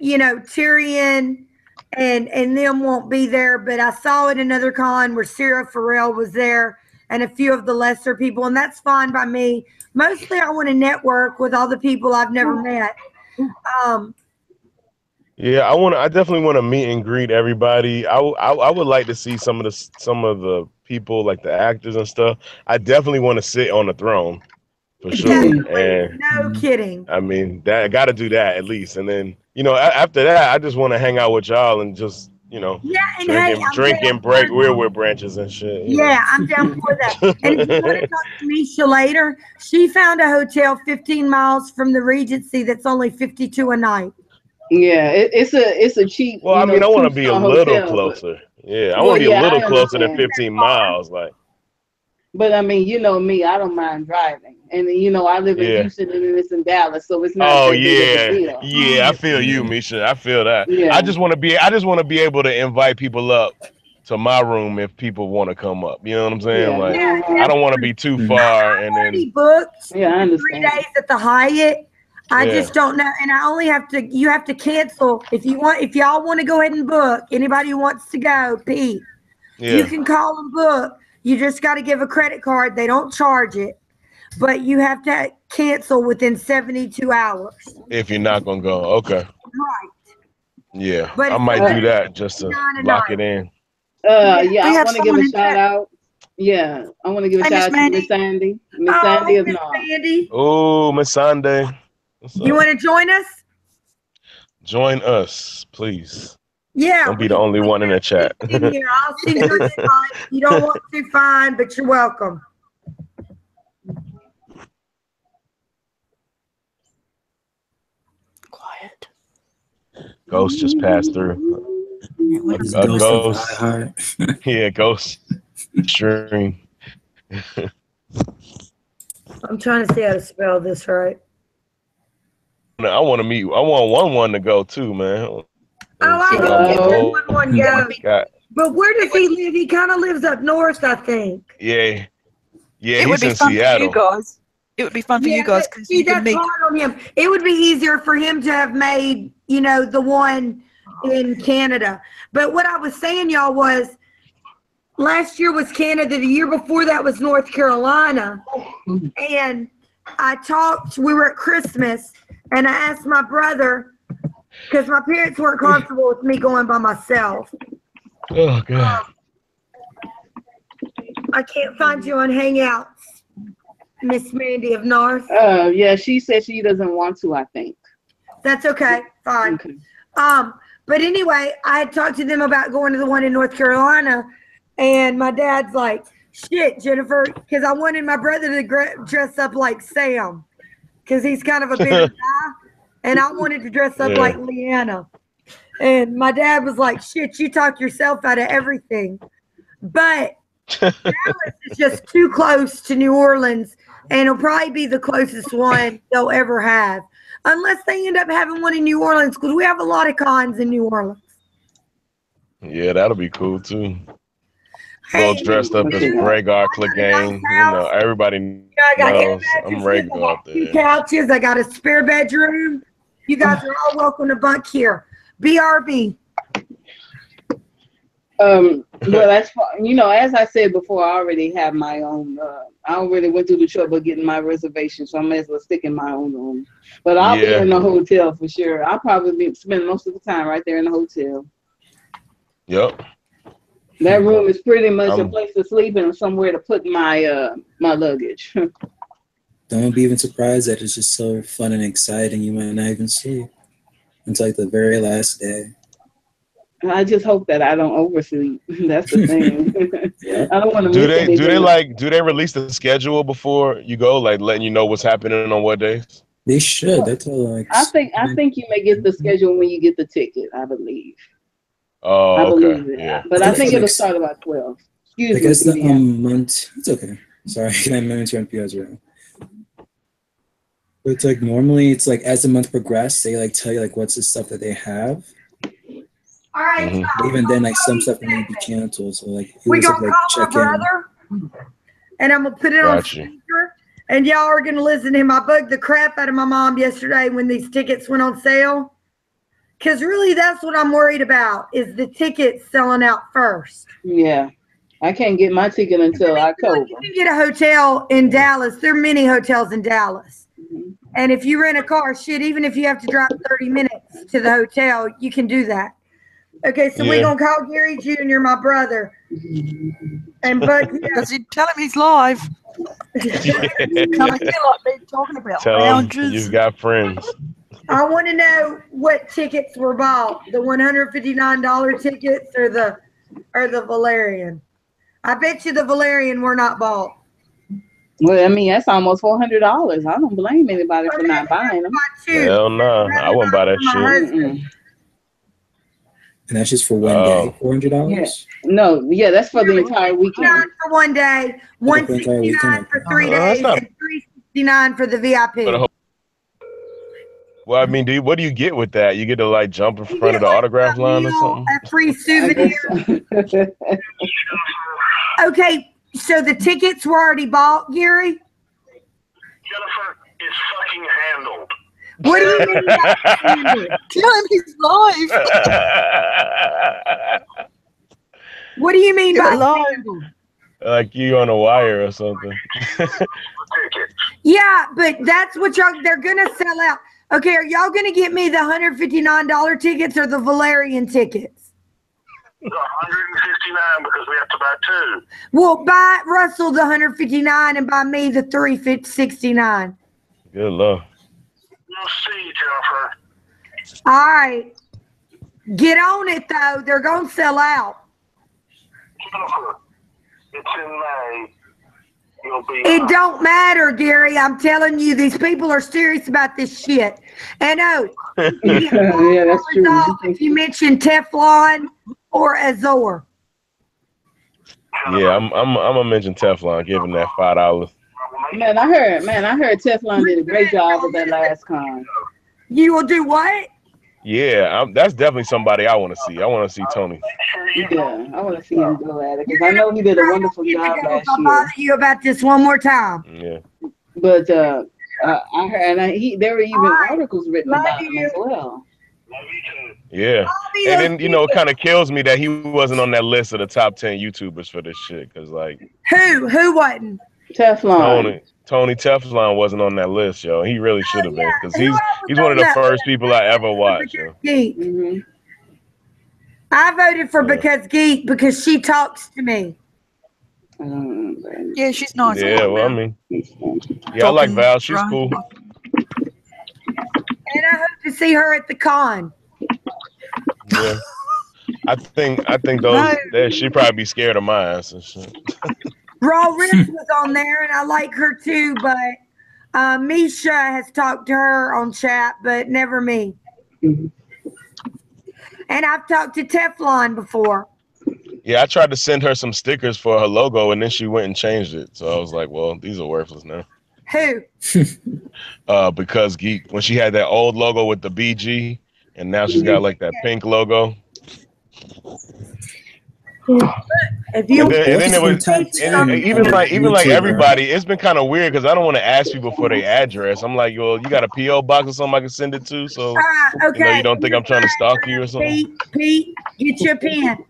Tyrion and them won't be there, but I saw at another con where Sarah Farrell was there and a few of the lesser people, and that's fine by me. Mostly I want to network with all the people I've never met. I definitely want to meet and greet everybody. I would like to see some of the people, like the actors and stuff. I definitely want to sit on the throne for sure. And no kidding. I mean, that I got to do that at least, and then after that, I just want to hang out with y'all and just drink and break rearwood branches and shit. I'm down for that. And if you want to talk to Misha later, she found a hotel 15 miles from the Regency that's only $52 a night. Yeah, it's a cheap. Well, I mean, I want to be a little closer. I want to be a little closer than 15 miles, like. But I mean, you know me, I don't mind driving, and I live in Houston and it's in Dallas, so it's not. Oh yeah, I feel you, Misha. I feel that. Yeah. I just want to be able to invite people up to my room if people want to come up. You know what I'm saying? I don't want to be too far. I'm already booked. Yeah, I understand. 3 days at the Hyatt. I just don't know, and I only have to. You have to cancel if y'all want to go ahead and book. Anybody who wants to go, Pete, you can call and book. You just got to give a credit card. They don't charge it, but you have to cancel within 72 hours. If you're not gonna go, okay. Right. Yeah, but I might do that just to lock it in. I want to give a shout out. Yeah, I want to give a shout out to Miss Sandy. Miss Sandy is not. Oh, Miss Sandy. You want to join us? Join us, please. Yeah. Don't be the only one in the chat. In here. I'll send you an invite. You don't want to, fine, but you're welcome. Quiet. Ghost just passed through. A ghost. Yeah, ghost stream. I'm trying to see how to spell this right. I want to meet. I want one to go too, man. Oh, I want one go. God. But where does he live? He kind of lives up north, I think. Yeah, it would be he's in fun Seattle. For you guys. It would be fun for you guys because you can meet. Hard on him. It would be easier for him to have made, the one in Canada. But what I was saying, y'all, was last year was Canada. The year before that was North Carolina. And we were at Christmas, and I asked my brother, because my parents weren't comfortable with me going by myself. Oh, God. I can't find you on Hangouts, Miss Mandy of North. Yeah, she said she doesn't want to, I think. That's okay. Fine. Okay. But anyway, I had talked to them about going to the one in North Carolina, and my dad's like, shit, Jennifer, because I wanted my brother to dress up like Sam, because he's kind of a bigger guy, and I wanted to dress up like Leanna. And my dad was like, shit, you talk yourself out of everything. But Dallas is just too close to New Orleans, and it'll probably be the closest one they'll ever have. Unless they end up having one in New Orleans, because we have a lot of cons in New Orleans. Yeah, that'll be cool, too. Folks dressed up as Rhaegar Clegane. Everybody knows I'm ready to go up there. 2 couches. I got a spare bedroom. You guys are all welcome to bunk here. BRB. Well, that's as I said before, I already have my own. I already went through the trouble of getting my reservation, so I may as well stick in my own room. But I'll be in the hotel for sure. I'll probably spend most of the time right there in the hotel. Yep. That room is pretty much a place to sleep and somewhere to put my my luggage. Don't be even surprised that it's just so fun and exciting. You might not even sleep until like the very last day. I just hope that I don't oversleep. That's the thing. I don't want to. Do they release the schedule before you go, like letting you know what's happening on what days? They should. That's all. Like, I think you may get the schedule when you get the ticket. I believe. Oh, I okay. believe it. Yeah. But I think it'll start about 12. Excuse me. I guess the month. It's okay. Sorry, I meant to interrupt you guys around. But it's like normally, it's like as the month progresses, they like tell you like what's the stuff that they have. All right. But even then, like some stuff may be canceled. So like we gonna call my brother, and I'm gonna put it on speaker, and y'all are gonna listen to him. I bugged the crap out of my mom yesterday when these tickets went on sale, because really that's what I'm worried about is the tickets selling out first. Yeah, I can't get my ticket until October. You can get a hotel in Dallas. There are many hotels in Dallas. And if you rent a car, even if you have to drive 30 minutes to the hotel, you can do that. Okay, so we're going to call Gary Jr., my brother. And because you tell him he's live. Talking about tell him you've got friends. I want to know what tickets were bought. The $159 tickets or the Valerian. I bet you the Valerian were not bought. Well, I mean, that's almost $400. I don't blame anybody for not buying them. Hell no. I wouldn't buy that shit. And that's just for one day, $400? Yeah. No, that's for the entire weekend. For one day, $169 for 3 days, and $369 for the VIP. Well, I mean, what do you get with that? You get to like jump in front of the autograph line or something? A free souvenir. Okay, so the tickets were already bought, Gary? Jennifer is fucking handled. What do you mean by handled? Tell him he's live. What do you mean by handled? Like you on a wire or something. Yeah, but that's what they're gonna sell out. Okay, are y'all gonna get me the $159 tickets or the Valerian tickets? The $159 because we have to buy 2. Well, buy Russell the $159 and buy me the $369. Good luck. We'll see, Jennifer. All right. Get on it, though. They're going to sell out. Jennifer, it's in May. You'll be It don't matter, Gary. I'm telling you, these people are serious about this shit. And Yeah, that's true. if you mention Teflon or Azor. Yeah, I'm gonna mention Teflon, give him that $5. Man, I heard Teflon did a great job with that last con. You will do what? Yeah, that's definitely somebody I want to see. I want to see Tony. Yeah, I want to see him go at it because I know he did a wonderful job last I'll year. bother you about this one more time. Yeah. But I heard, there were even articles written about him as well. Yeah, and then it kind of kills me that he wasn't on that list of the top 10 YouTubers for this shit. Cause like, who wasn't? Teflon. Tony Teflon wasn't on that list, yo. He really should have been, cause he's one of the first people I ever watched. Yo. Mm-hmm. I voted for Because Geek because she talks to me. Yeah, she's nice. Yeah, well, I mean, yeah, I like Val. She's cool. And I hope to see her at the con. Yeah, I think those that she'd probably be scared of my ass and shit. Raw Ribs was on there, and I like her too. But Misha has talked to her on chat, but never me. Mm-hmm. And I've talked to Teflon before. Yeah, I tried to send her some stickers for her logo, and then she went and changed it. So I was like, well, these are worthless now. Who? Because Geek, when she had that old logo with the BG, and now she's got like that pink logo. If you and then it was even like everybody, it's been kind of weird because I don't want to ask people for their address. I'm like, well, you got a PO box or something I can send it to, so okay. You don't think I'm trying to stalk you or something. Pete, get your pen.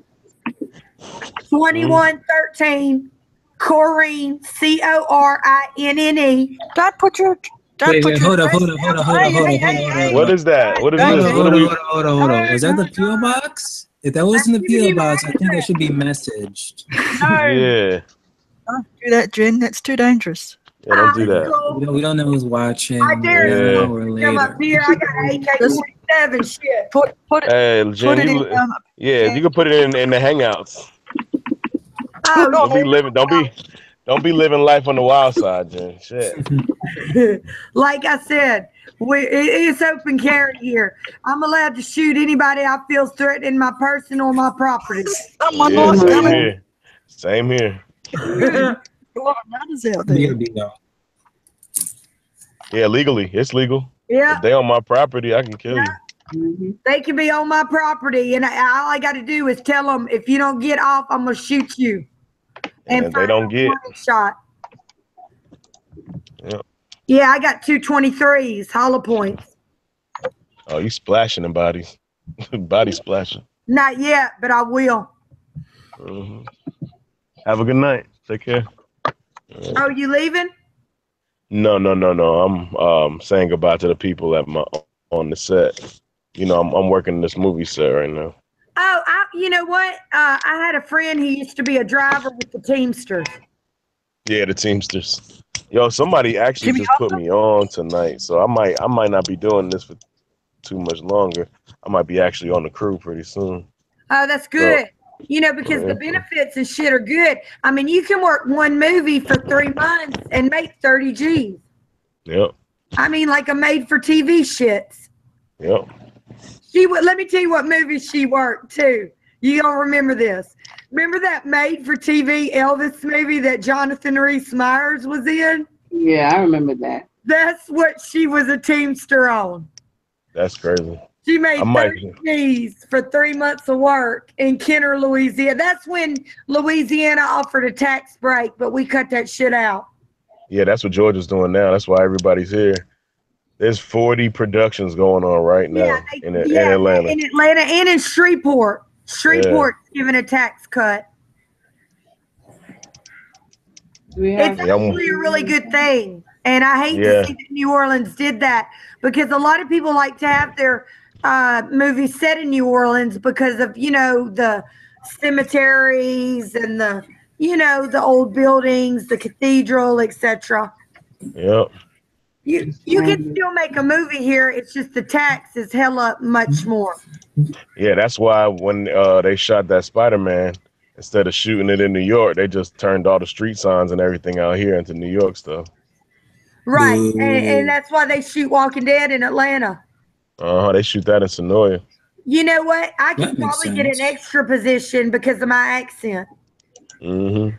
2113 Corrine, Corine. Don't put your. Wait, hold up. What is that? What is this? Hold on. Was that the PO box? If that wasn't the PO box, I think that should be messaged. Yeah. Don't do that, Jen. That's too dangerous. Yeah, don't do that. We don't know who's watching. I dare you. Come up here. I got AK-47 shit. Put it. Jen, Put it in. You can put it in the Hangouts. Oh, Don't be living life on the wild side, Jen. Shit. Like I said, it's open carry here. I'm allowed to shoot anybody I feel threatening my person or my property. Same here. A lot of runners out there. Yeah, legally, it's legal. Yeah. If they on my property, I can kill you. Mm-hmm. They can be on my property, and all I got to do is tell them, if you don't get off, I'm gonna shoot you. And if they don't get shot. Yeah. Yeah, I got 223s, hollow points. Oh, you splashing in bodies. Body splashing. Not yet, but I will. Mm-hmm. Have a good night. Take care. Oh, you leaving? No. I'm saying goodbye to the people on the set. I'm working this movie set right now. Oh, you know what? I had a friend who used to be a driver with the Teamsters. Yeah, the Teamsters. Yo, somebody actually just put me on tonight, so I might not be doing this for too much longer. I might be actually on the crew pretty soon. Oh, that's good. So, because the benefits and shit are good. I mean, you can work one movie for 3 months and make 30 G's. Yep. I mean, like a made-for-TV shits. Yep. Let me tell you what movie she worked too. You gonna remember this? Remember that made-for-TV Elvis movie that Jonathan Rhys Meyers was in? Yeah, I remember that. That's what she was a Teamster on. That's crazy. She made 30 G's for 3 months of work in Kenner, Louisiana. That's when Louisiana offered a tax break, but we cut that shit out. Yeah, that's what Georgia's doing now. That's why everybody's here. There's 40 productions going on right now in Atlanta. In Atlanta and in Shreveport. Shreveport's giving a tax cut. It's actually a really good thing. And I hate to see that New Orleans did that, because a lot of people like to have their movies set in New Orleans because of, the cemeteries and the old buildings, the cathedral, etc. Yep. You can still make a movie here. It's just the tax is hella much more. Yeah, that's why when they shot that Spider-Man, instead of shooting it in New York, they just turned all the street signs and everything out here into New York stuff. Right, and that's why they shoot Walking Dead in Atlanta. They shoot that in Sonoya. You know what? I could probably get an extra position because of my accent. I'm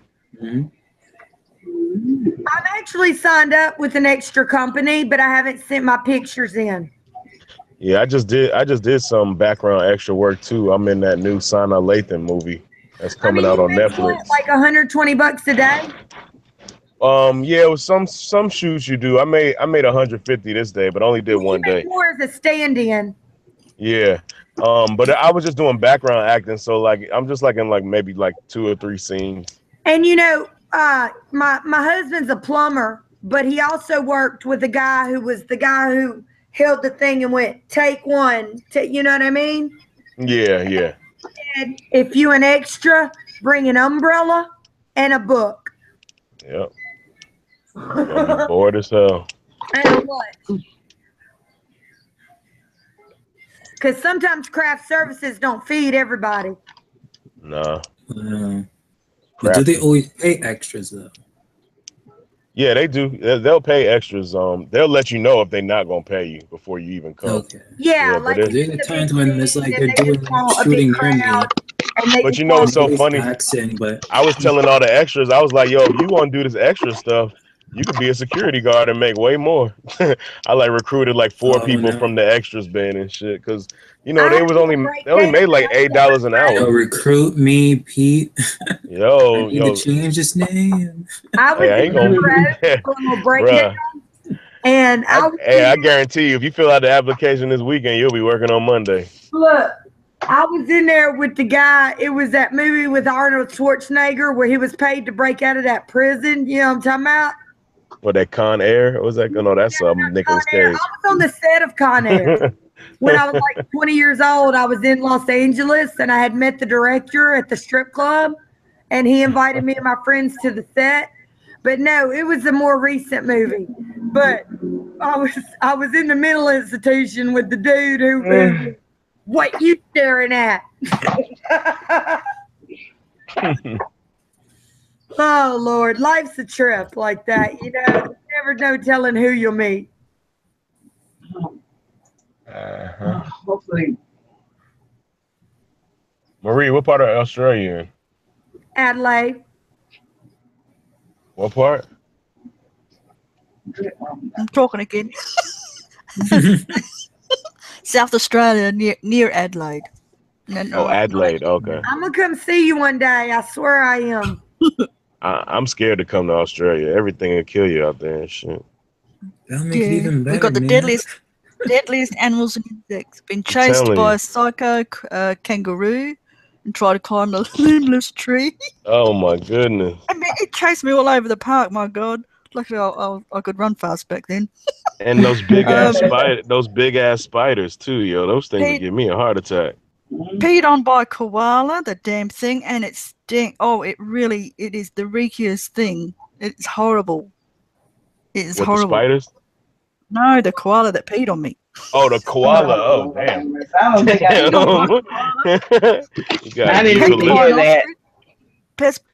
actually signed up with an extra company, but I haven't sent my pictures in. Yeah, I just did some background extra work too. I'm in that new Sana Lathan movie that's coming out on Netflix. Like $120 a day. Yeah, it was some shoots you do. I made 150 this day, but only did one day. More as a stand-in. Yeah. But I was just doing background acting, so like I'm just like in like maybe like 2 or 3 scenes. And you know, my husband's a plumber, but he also worked with a guy who was the guy who held the thing and went, take one. You know what I mean? Yeah. And if you an extra, bring an umbrella and a book. Yep. Gonna be bored as hell. And what? Because sometimes craft services don't feed everybody. Nah. Do they always pay extras though? Yeah, they do. They'll pay extras. They'll let you know if they're not gonna pay you before you even come. Okay. Yeah, like there's times when it's like they're doing shooting near me. But you know what's so funny? I was telling all the extras, I was like, yo, if you want to do this extra stuff, you could be a security guard and make way more. I like recruited like 4 people from the extras bin and shit, because you know they only made like $8 an hour. Recruit me, Pete. Yo, I need to change his name. I was ain't gonna break it. And I guarantee you, if you fill out the application this weekend, you'll be working on Monday. Look, I was in there with the guy. It was that movie with Arnold Schwarzenegger where he was paid to break out of that prison. You know what I'm talking about? What, that Con Air? What was that? No, that's Nicolas Cage. I was on the set of Con Air. When I was like 20 years old, I was in Los Angeles and I had met the director at the strip club and he invited me and my friends to the set. But no, it was a more recent movie. But I was in the mental institution with the dude who what you staring at? Oh Lord, life's a trip like that. You know, you never know telling who you'll meet. Hopefully. Marie, what part of Australia you in? Adelaide. What part? I'm talking again. South Australia, near Adelaide. Oh, Adelaide. Okay. I'm gonna come see you one day. I swear I am. I'm scared to come to Australia. Everything will kill you out there and shit. That'll make it even better. We've got the deadliest animals and insects. Been chased by a psycho kangaroo and tried to climb the limbless tree. Oh my goodness! I mean, it chased me all over the park. My God, luckily I could run fast back then. And those big ass spiders too, yo. Those things would give me a heart attack. Peed on by a koala, the damn thing, and it stink. Oh, it is the reekiest thing. It's horrible. It is horrible. The spiders? No, the koala that peed on me. Oh, the koala. Oh, damn. I don't think I know. I didn't hear that.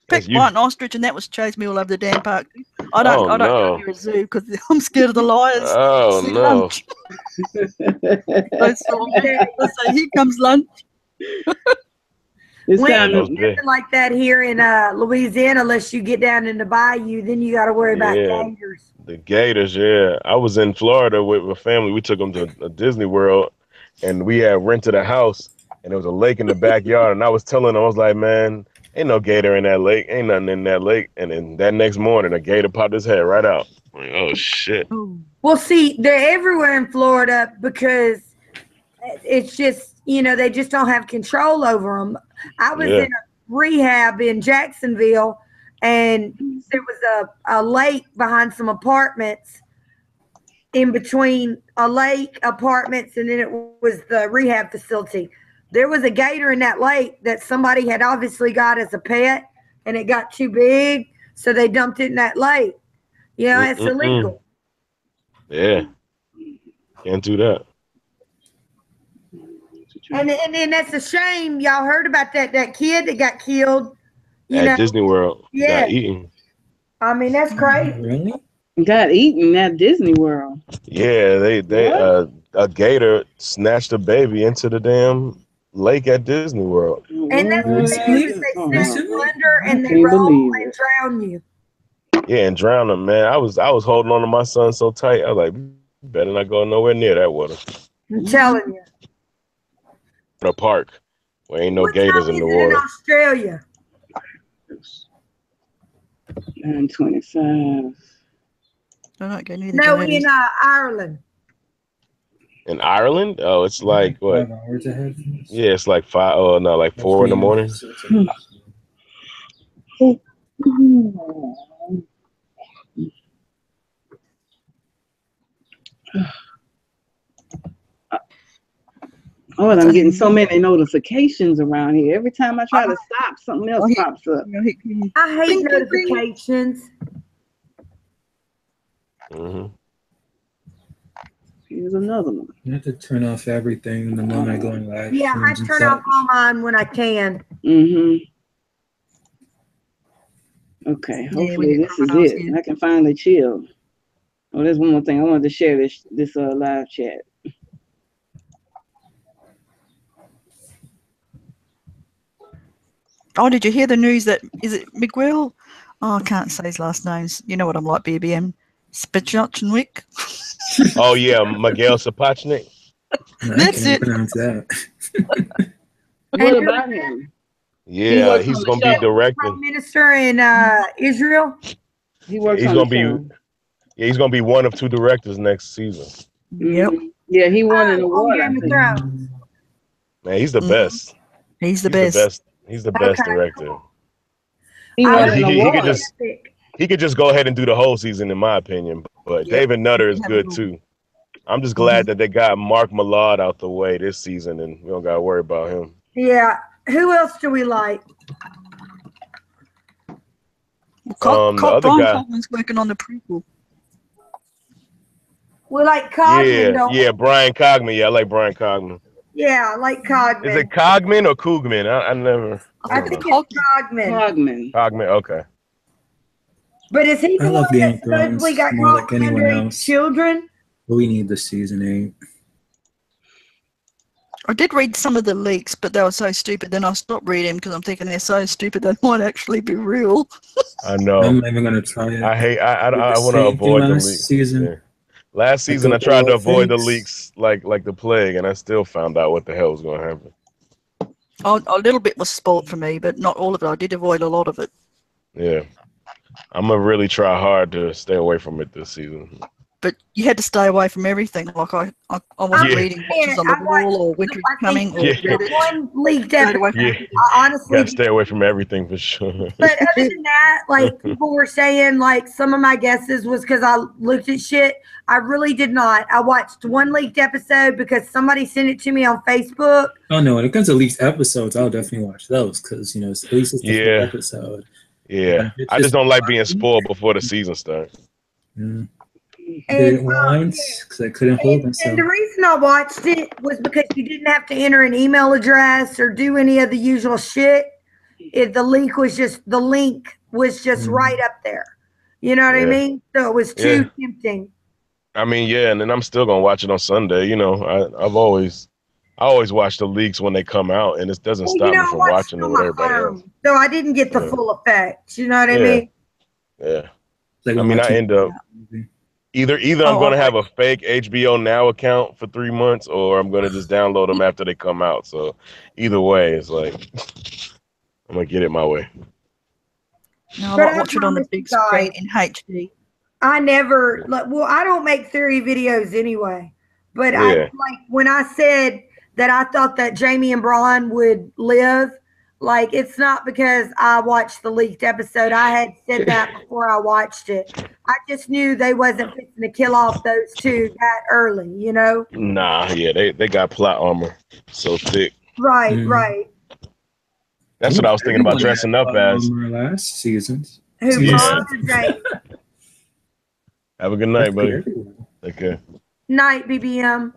Picked by an ostrich, and that was chased me all over the damn park. I don't go near a zoo because I'm scared of the lions. Oh no! So here comes lunch. It's nothing like that here in Louisiana, unless you get down in the bayou. Then you got to worry about gators. The gators, yeah. I was in Florida with my family. We took them to a Disney World, and we had rented a house, and there was a lake in the backyard. And I was telling them, I was like, man, ain't no gator in that lake. Ain't nothing in that lake. And then that next morning, a gator popped his head right out. I'm like, oh, shit. Well, see, they're everywhere in Florida because it's just, you know, they just don't have control over them. I was in a rehab in Jacksonville, and there was a lake behind some apartments, in between a lake, apartments, and then it was the rehab facility. There was a gator in that lake that somebody had obviously got as a pet, and it got too big, so they dumped it in that lake. You know, it's illegal. Yeah. Can't do that. And that's a shame. Y'all heard about that kid that got killed. At Disney World. Yeah. Got eaten. I mean, that's crazy. Really? Got eaten at Disney World. Yeah, they a gator snatched a baby into the damn lake at Disney World. And that's what they do is they snatch you under and they roll and drown you. Yeah, and drown them, man. I was holding on to my son so tight. I was like, better not go nowhere near that water. I'm telling you. In a park where ain't no What gators time in the is it water. in Australia? 9:25. No, in Ireland. In Ireland? Oh, it's like what? 5 hours ahead. Yeah, it's like 5. Oh no, like 4 in the morning. Oh, and I'm getting so many notifications around here. Every time I try to stop, something else pops up. I hate notifications. Here's another one. You have to turn off everything the moment I go in live. Yeah, I turn off all mine when I can. Okay, hopefully this is it. I can finally chill. Oh, there's one more thing. I wanted to share this live chat. Oh, did you hear the news that, is it Miguel? Oh, I can't say his last names. You know what I'm like, BBM. Spachnochnik. Oh, yeah, Miguel Sapochnik. That's it. Pronounce that. What about him? Yeah, he's going to be directing. Prime Minister in Israel. He works on the show. Yeah, he's going to be one of 2 directors next season. Yep. Yeah, he won an award. Game of Thrones. Man, he's the best. He's the best. He's the best director. Cool. He won an award. He could just go ahead and do the whole season, in my opinion. But David Nutter is good too. I'm just glad that they got Mark Millard out the way this season, and we don't got to worry about him. Yeah. Who else do we like? The other guy. Cogman's working on the prequel. We like Cogman. Yeah, Brian Cogman. Yeah, I like Brian Cogman. Yeah, I like Cogman. Is it Cogman or Coogman? I never. I think it's Cogman. Cogman, okay. But is he the one that supposedly got caught under children? We need the season 8. I did read some of the leaks, but they were so stupid. Then I stopped reading because I'm thinking they're so stupid they might actually be real. I know. I'm not even gonna try it. I want to avoid the leaks. Season. Yeah. Last season, I tried to avoid the leaks like the plague, and I still found out what the hell was going to happen. A little bit was spoiled for me, but not all of it. I did avoid a lot of it. Yeah. I'm going to really try hard to stay away from it this season. But you had to stay away from everything. Like I wasn't reading Watches on the Wall or Winter is Coming. One leaked episode. I honestly got to stay away from everything for sure. But other than that, like people were saying, like some of my guesses was because I looked at shit. I really did not. I watched one leaked episode because somebody sent it to me on Facebook. Oh no, when it comes to leaked episodes, I'll definitely watch those because it's at least it's the full episode. Yeah, I just don't like being spoiled before the season starts. And once because I couldn't hold myself. And the reason I watched it was because you didn't have to enter an email address or do any of the usual shit. The link was just right up there. You know what I mean? So it was too tempting. I mean, and then I'm still gonna watch it on Sunday. I always watch the leaks when they come out, and it doesn't stop me from watching it with everybody else. So I didn't get the full effect. You know what I mean? Yeah. I mean, I end up either I'm going to have a fake HBO Now account for 3 months, or I'm going to just download them after they come out. So either way, it's like I'm going to get it my way. No, I watch it on the big screen in HD. I don't make theory videos anyway. But when I said that I thought that Jamie and Braun would live, like, it's not because I watched the leaked episode. I had said that before I watched it. I just knew they wasn't fixing to kill off those two that early, Nah, they got plot armor so thick. Right, right. That's what I was thinking about dressing up as. Last season. Who Braun or Jamie? Have a good night, buddy. Okay. Night, BBM.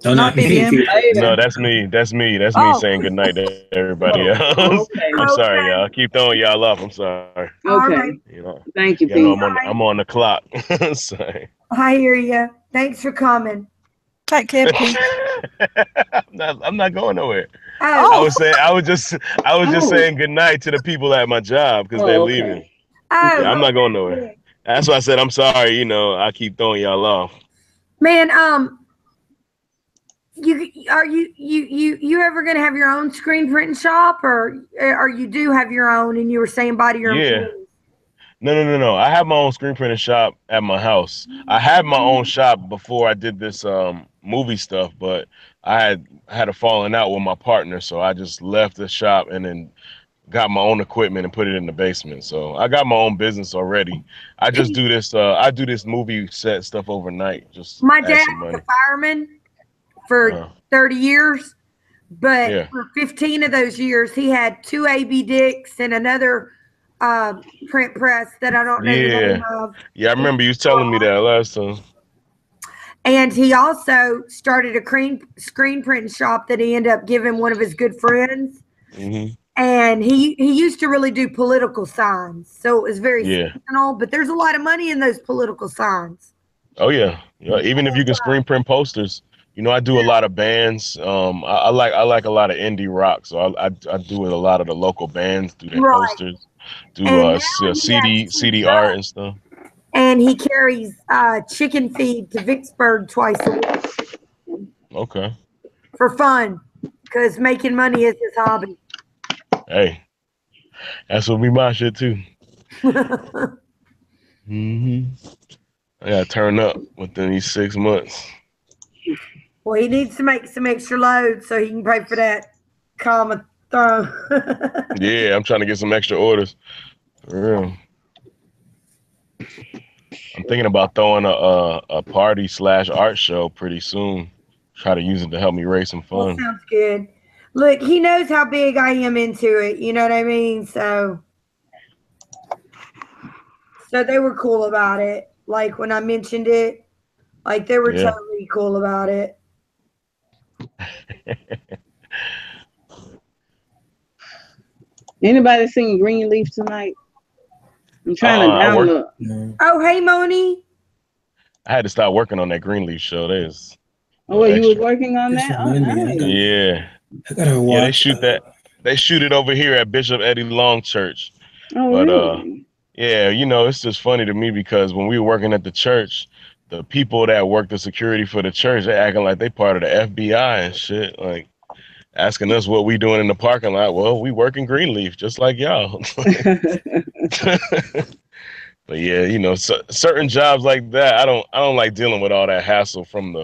Oh, not me. No, that's me. That's me. That's me saying good night to everybody else. Okay. I'm sorry, y'all. Keep throwing y'all off. I'm sorry. Okay. You know. Thank you. Yeah, no, I'm on the clock. Sorry. I hear you. Thanks for coming. Take care, Pete. I'm not going nowhere. Oh. I was just saying good night to the people at my job because they're leaving. Oh, Yeah, I'm not going nowhere. That's why I said I'm sorry. You know, I keep throwing y'all off. Man, you ever gonna have your own screen printing shop, or you do have your own? And you were saying bye to your employees? No. I have my own screen printing shop at my house. I had my own shop before I did this movie stuff, but I had a falling out with my partner, so I just left the shop and then got my own equipment and put it in the basement. So I got my own business already. I just do this. I do this movie set stuff overnight. Just my dad was a fireman for 30 years, but for 15 of those years, he had 2 AB Dicks and another print press that I don't know the name of. Yeah, I remember you telling me that last time. And he also started a screen printing shop that he ended up giving one of his good friends. Mm-hmm. And he used to really do political signs. So it was very seasonal, but there's a lot of money in those political signs. Oh, yeah. Even if you can screen print posters. You know, I do a lot of bands. I like a lot of indie rock. So I do a lot of the local bands, do their posters, do CD art and stuff. And he carries chicken feed to Vicksburg twice a week. Okay. For fun, because making money is his hobby. Hey, that's what be my shit too. I gotta turn up within these 6 months. Well, he needs to make some extra loads so he can pay for that common throne. Yeah, I'm trying to get some extra orders. For real. I'm thinking about throwing a party / art show pretty soon. Try to use it to help me raise some fun. Well, sounds good. Look, he knows how big I am into it. You know what I mean? So they were cool about it. Like when I mentioned it, like they were totally cool about it. Anybody seen Greenleaf tonight? I'm trying to download. Oh, hey, Moni. I had to start working on that Greenleaf show. There's you was working on that? Oh, nice. Yeah. I gotta watch. Yeah, they shoot that. They shoot it over here at Bishop Eddie Long Church. Oh, but really? yeah, you know, it's just funny to me because when we were working at the church, the people that work the security for the church, they're acting like they part of the FBI and shit. Like asking us what we doing in the parking lot. Well, we work in Greenleaf just like y'all. But yeah, you know, certain jobs like that, I don't like dealing with all that hassle from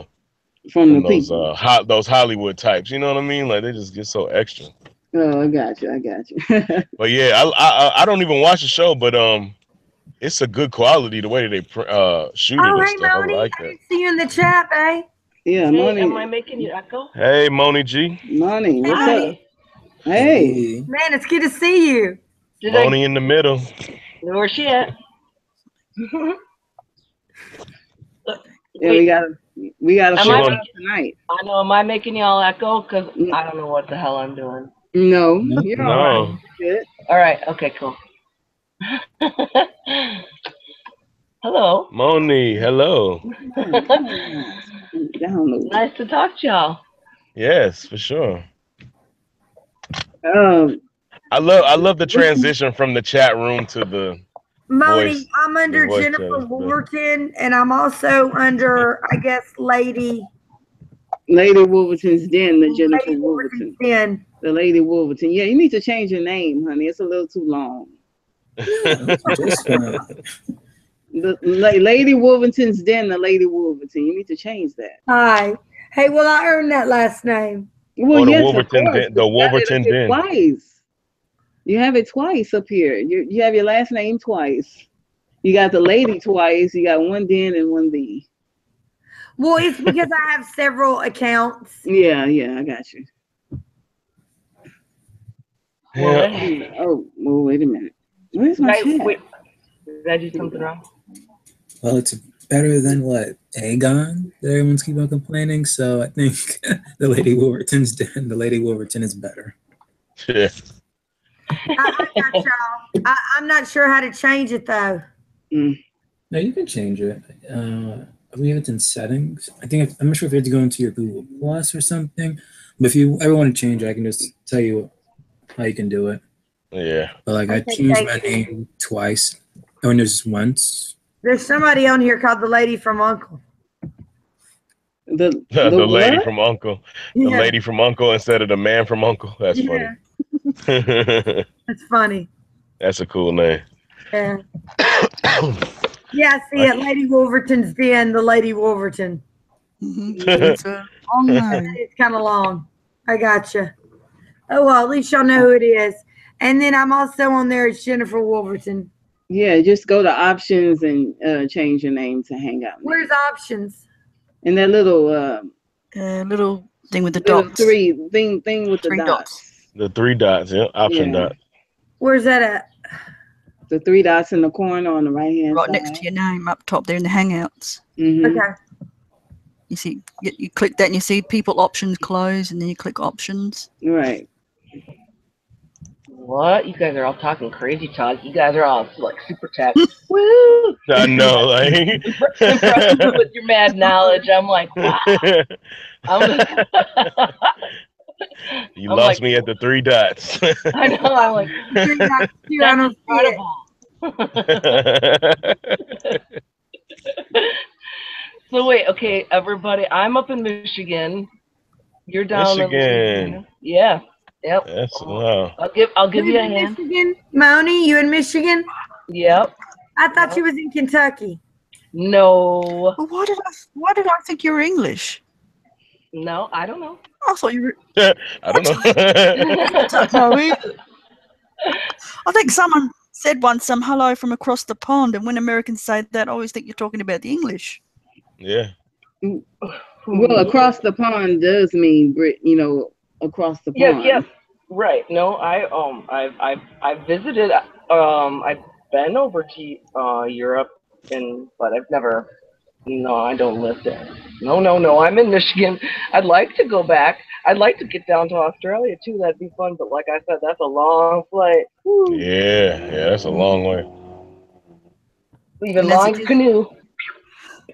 those those Hollywood types. You know what I mean? Like they just get so extra. Oh, I got you. But yeah, I don't even watch the show, but it's a good quality the way they shoot it and stuff. Moni, I like that. I didn't see you in the chat, eh? Yeah, Moni. Am I making you echo? Hey, Moni G. Moni, what's up? Hey. Man, it's good to see you. Moni in the middle. Where's she at? Yeah, we got a show tonight. I know. Am I making y'all echo? Because I don't know what the hell I'm doing. No, you're all right. Good. All right. Okay. Cool. Hello. Moni. Hello. Nice to talk to y'all. Yes, for sure. I love the transition from the chat room to the Moni, I'm under Jennifer Wolverton, and I'm also under, I guess, Lady Wolverton's Den, the Jennifer Wolverton. Den. The Lady Wolverton. Yeah, you need to change your name, honey. It's a little too long. The Lady Wolverton's Den, the Lady Wolverton. You need to change that. Hi. Hey, well, I earned that last name. Well, the yes, Wolverton Den. The Wolverton Den. Twice. You have it twice up here. You have your last name twice. You got the lady twice. You got one Den and one B. Well, it's because I have several accounts. Yeah, I got you. Yeah. Oh, well, wait a minute. Where's my chat? Wait, did I do something wrong? Well, it's better than what Aegon that everyone's keep on complaining. So I think the Lady Wolverton is better. Yeah. I got y'all. I'm not sure how to change it though. No, you can change it. I believe it's in settings. I'm not sure if you have to go into your Google Plus or something. But if you ever want to change it, I can just tell you how you can do it. Yeah. But like I changed my name twice. Oh, and just once. There's somebody on here called the Lady from Uncle. The lady from Uncle. The lady from Uncle instead of the man from Uncle. That's funny. That's funny. That's a cool name. Yeah. Yeah, I see it. Lady Wolverton's Den, the Lady Wolverton. It's a long name. It's kind of long. I gotcha. Oh, well, at least y'all know who it is. And then I'm also on there as Jennifer Wolverton. Yeah, just go to options and change your name to Hangout. Where's options? And that little little thing with the dots. Thing with the dots. The 3 dots, yeah. Option dot. Where's that at? The 3 dots in the corner on the right hand side. Right next to your name up top there in the Hangouts. Okay. You see, you click that and you see people options close, and then you click options. Right. What? You guys are all talking crazy talk. You guys are all like super tech. Woo! I know, like impressed with your mad knowledge. I'm like, wow. You lost me at the 3 dots. I know. I'm like, that's incredible. So wait, okay, everybody. I'm up in Michigan. You're down in Michigan. Yeah. Yep. That's wow. I'll give you a hand. Michigan? Moni, you in Michigan? Yep. I thought you was in Kentucky. No. Well, why did I think you were English? No, I don't know. I thought you were. I don't know. I don't know either. I think someone said once some hello from across the pond, and when Americans say that, I always think you're talking about the English. Yeah. Well, across the pond does mean across the pond. Yeah. Right. No, I've visited. I've been over to Europe, but I've never. No, I don't live there. No. I'm in Michigan. I'd like to go back. I'd like to get down to Australia too. That'd be fun. But like I said, that's a long flight. Woo. Yeah, that's a long way. Even long canoe.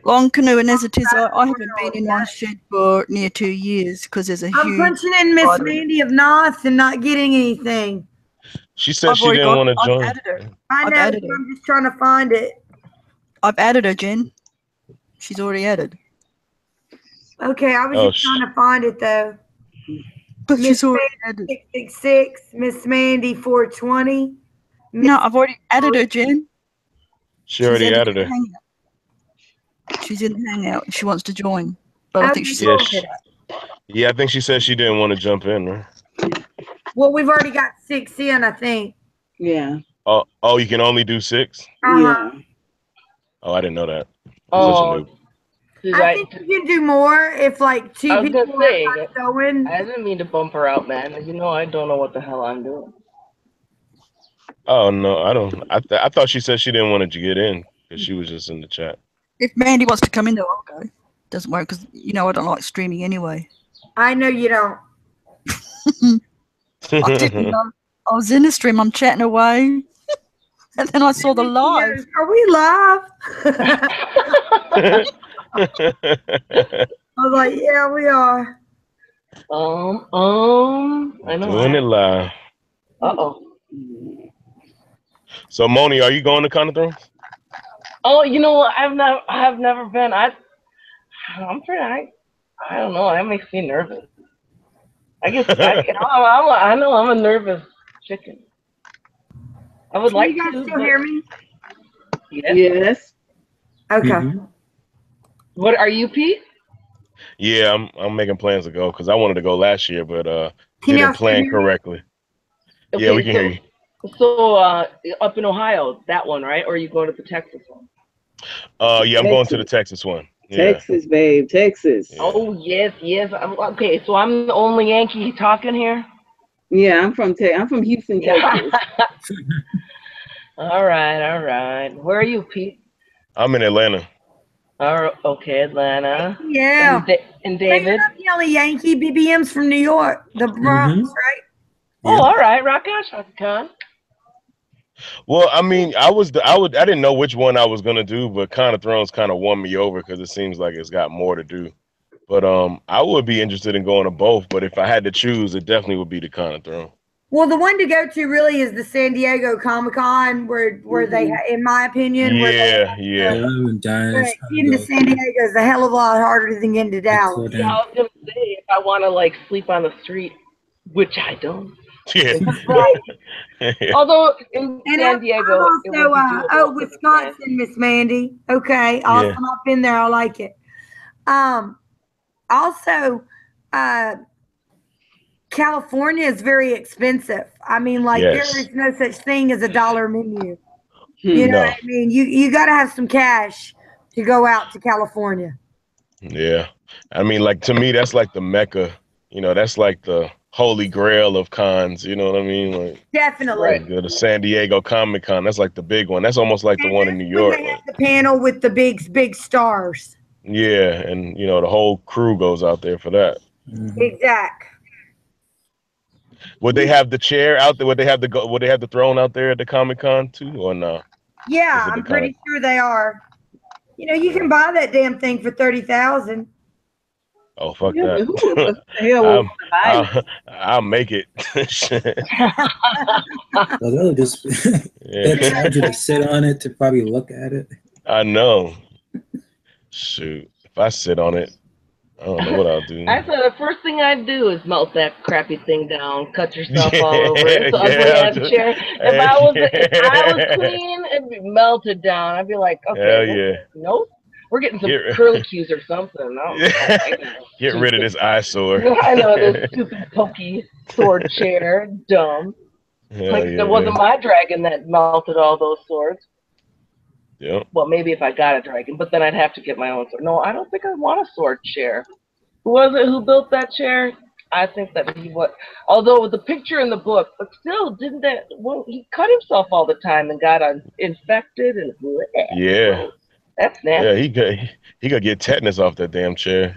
Long canoe, and as it is, I haven't been in one shed for near 2 years because there's a huge. I'm punching in Miss Mandy of North and not getting anything. She said she didn't want to join. I've added her. I know. I'm just trying to find it. I've added her, Jen. She's already added. Okay, I was just trying to find it though. But she's already added. 666, Miss Mandy 420. No, I've already added her, Jen. She already added her. She's in the Hangout. She wants to join, but I think she's I think she said she didn't want to jump in, right? Well, we've already got 6 in, I think. Yeah. Oh, you can only do 6? Yeah. Oh, I didn't know that. I think you can do more if like 2 people are going. I didn't mean to bump her out, man. I don't know what the hell I'm doing. Oh no, I don't. I thought she said she didn't want to get in because she was just in the chat. If Mandy wants to come in, though, I'll go. Doesn't work because I don't like streaming anyway. I know you don't. I didn't know. I was in the stream. I'm chatting away, and then I saw the live. Are we live? I was like, yeah, we are. I know. Doing it live. Uh-oh. So Moni, are you going to Con of Thrones? Oh, you know what? I have never been. I'm pretty. I don't know. That makes me nervous. I guess I know I'm a nervous chicken. I would like to. You guys still hear me? Yes. Okay. Mm-hmm. What are you, Pete? Yeah, I'm making plans to go because I wanted to go last year, but didn't plan correctly. Okay, yeah, we can hear you. So up in Ohio, that one, right? Or are you going to the Texas one? Yeah, I'm going to the Texas one. Yeah. Texas, babe, Texas. Yeah. Oh yes. Okay, so I'm the only Yankee talking here. Yeah, I'm from Houston, Texas. All right. Where are you, Pete? I'm in Atlanta. Okay, Atlanta. Yeah. And David. Yellow Yankee. BBM's from New York. The Bronx, right? Oh, all right. Rock on, Shaka Khan. Well, I mean, I didn't know which one I was gonna do, but Con of Thrones kind of won me over because it seems like it's got more to do. But I would be interested in going to both. But if I had to choose, it definitely would be the Con of Thrones. Well, the one to go to really is the San Diego Comic-Con, where they, in my opinion, getting to San Diego is a hell of a lot harder than getting to Dallas. Yeah, I was gonna say if I want to like sleep on the street, which I don't. Yeah. Although in San Diego, Wisconsin, Miss Mandy. Okay, awesome. Yeah. I've been there. I like it. Also, California is very expensive. I mean, like there is no such thing as a $1 menu. You know what I mean? You got to have some cash to go out to California. Yeah, I mean, like to me, that's like the Mecca. You know, that's like the holy grail of cons. You know what I mean? Like definitely. Like the San Diego Comic-Con. That's like the big one. That's almost like the one in New York. They have the panel with the big stars. Yeah, and you know the whole crew goes out there for that. Exact. Would they have the chair out there? Would they have the throne out there at the Comic-Con too, or no? Yeah, I'm pretty sure they are. You know, you can buy that damn thing for $30,000. Oh fuck that! I'll make it. Well, they'll just charge you to sit on it to probably look at it. I know. Shoot, if I sit on it, I don't know what I'll do. I said the first thing I'd do is melt that crappy thing down, cut yourself all over it. So chair. If I was clean, it'd be melted down. I'd be like, okay, nope. We're getting some curlicues or something. Get rid of this eyesore. I know, this stupid pokey sword chair. Dumb. It wasn't my dragon that melted all those swords. Yeah. Well, maybe if I got a dragon, but then I'd have to get my own sword. No, I don't think I want a sword chair. Who was it who built that chair? I think that he was. Although the picture in the book, but still, he cut himself all the time and got infected and. Yeah. That's nasty. Yeah, he could get tetanus off that damn chair.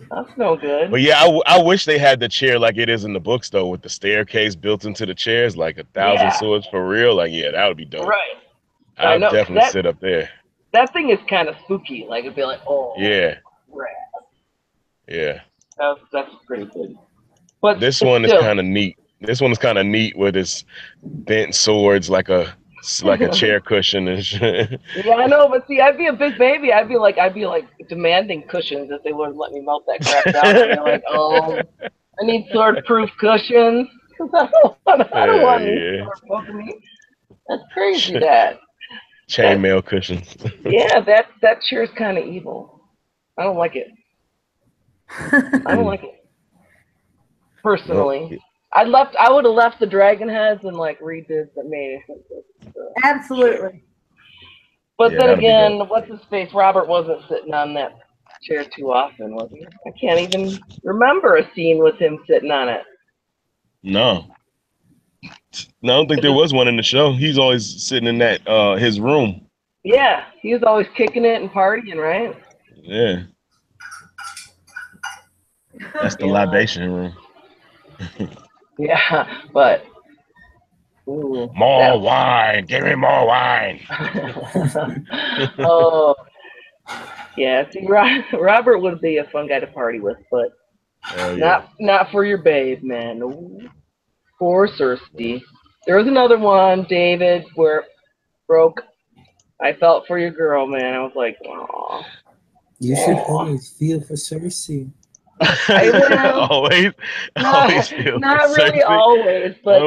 That's no good. But yeah, I wish they had the chair like it is in the books though, with the staircase built into the chairs, like 1,000 swords for real. Like that would be dope. Right. I'd definitely sit up there. That thing is kind of spooky. Like it'd be like, oh. Yeah. Rad. Yeah. That's pretty good. But this one is kind of neat. This one is kind of neat with its bent swords, like a chair cushion and shit. Yeah, I know, but see, I'd be a big baby. I'd be like demanding cushions if they wouldn't let me melt that crap down. I'd be like, I need sword-proof cushions. I don't want any sword poking me. That's crazy, Dad. Chainmail cushions. Yeah, that chair's kind of evil. I don't like it. I don't like it. Personally. Well, I would have left the dragon heads and like redid the main. Absolutely. But then again, what's his face? Robert wasn't sitting on that chair too often, was he? I can't even remember a scene with him sitting on it. No, I don't think there was one in the show. He's always sitting in that his room. Yeah, he was always kicking it and partying, right? Yeah. That's the libation room. Yeah, but more wine. Give me more wine. Oh, yeah. See, Robert would be a fun guy to party with, but not for your babe, man. No. Poor Cersei. There was another one, David, where broke. I felt for your girl, man. I was like, oh. You should always feel for Cersei. always feel not really always, but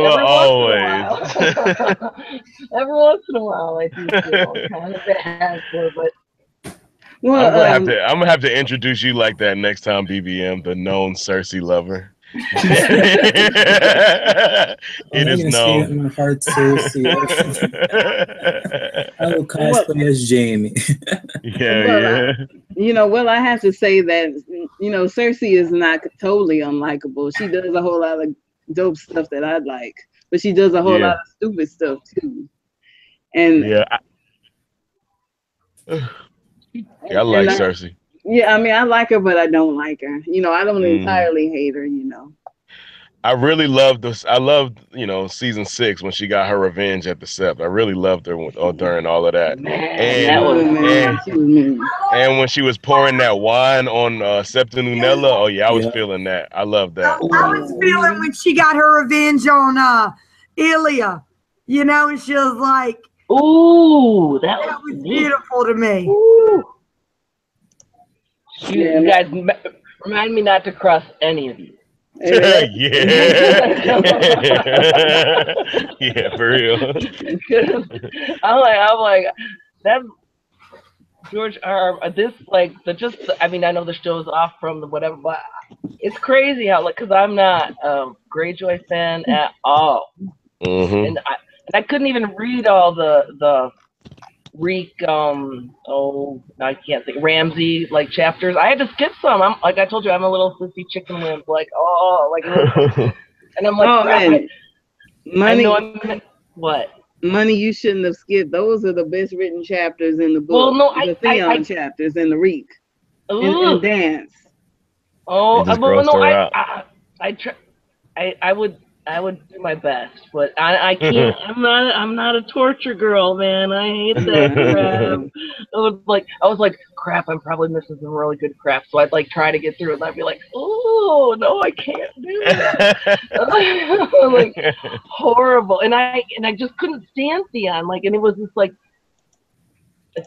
every once in a while I do feel kind of bad for, but I'm gonna have to introduce you like that next time, BBM, the known Cersei lover. It is known. My heart, Cersei. I will cosplay as Jamie. I have to say that Cersei is not totally unlikable. She does a whole lot of dope stuff that I like, but she does a whole lot of stupid stuff too. And Yeah, I like Cersei. Yeah, I mean, I like her, but I don't like her. You know, I don't entirely hate her. You know. I really loved this. I loved, season 6 when she got her revenge at the Sept. I really loved her during all of that. And when she was pouring that wine on Septa Nunella, oh yeah, I was feeling that. I love that. I was feeling when she got her revenge on Ilya, and she was like, "Ooh, that was beautiful to me." Ooh. You guys remind me not to cross any of you. Yeah. Yeah, for real. I'm like that George this I mean, I know the show's off from the whatever, but it's crazy how because I'm not a Greyjoy fan at all. And I couldn't even read all the Reek I can't think Ramsey chapters. I had to skip some. I'm like I told you, I'm a little sissy chicken wimp. And I'm like, oh man, Money. What? Money you shouldn't have skipped. Those are the best written chapters in the book. Well, no, the Theon chapters and the Reek and Dance. Oh, I would do my best, but I can't. I'm not a torture girl, man. I hate that crap. I was like, crap. I'm probably missing some really good crap. So I'd try to get through it, and I'd be like, oh no, I can't do it. Horrible. And I just couldn't stand Theon. And it was just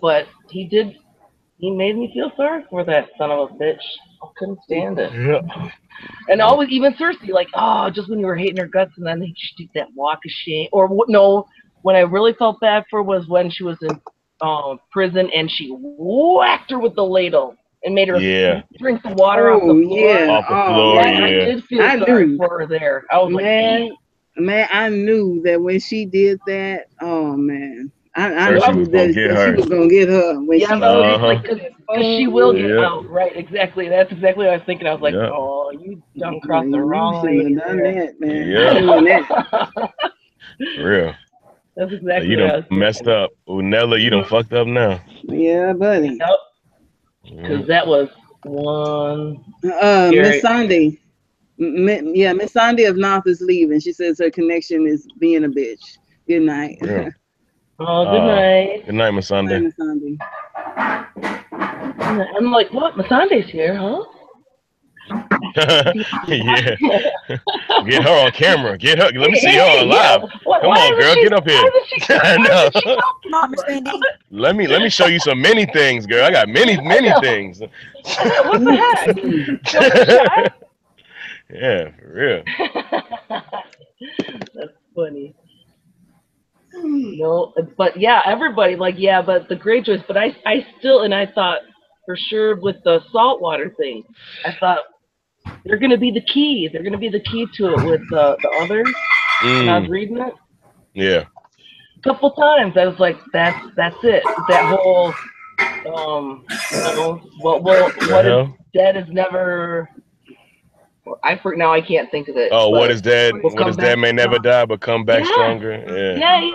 but he did. He made me feel sorry for that son of a bitch. I couldn't stand it. Yeah. And always, even Cersei, just when you were hating her guts, and then she did that walk of shame. Or no, when I really felt bad for her was when she was in prison and she whacked her with the ladle and made her drink the water off the floor. Off the floor, I did feel sorry for her there. I was man, I knew that when she did that, oh man. I knew that she was gonna get her when because she will get out, right? Exactly. That's exactly what I was thinking. I was like, oh, you done crossed the wrong lady. Done that, man. Yeah. For real. That's exactly you done messed up. Nella, you done fucked up now. Yeah, buddy. Yep. Because that was one. Miss Sandy. Miss Sandy of North is leaving. She says her connection is being a bitch. Good night. Yeah. Oh, good night. Good night, Miss Sunday. Miss Sunday. I'm like, what? Miss Sunday's here, huh? Yeah. Get her on camera. Get her. Let me see her on live. Come on, girl. Get up here. I know. Let me show you some many things, girl. I got many things. What the heck? Yeah, for real. That's funny. No, but yeah, everybody but the Greyjoys. But I still, and I thought for sure with the saltwater thing, I thought they're gonna be the key. They're gonna be the key to it with the others. And I was reading it. Yeah. A couple times I was like, that's it. That whole what is dead is never. Now I can't think of it. Oh, what is dead? What is dead may never die, but come back stronger. Yeah.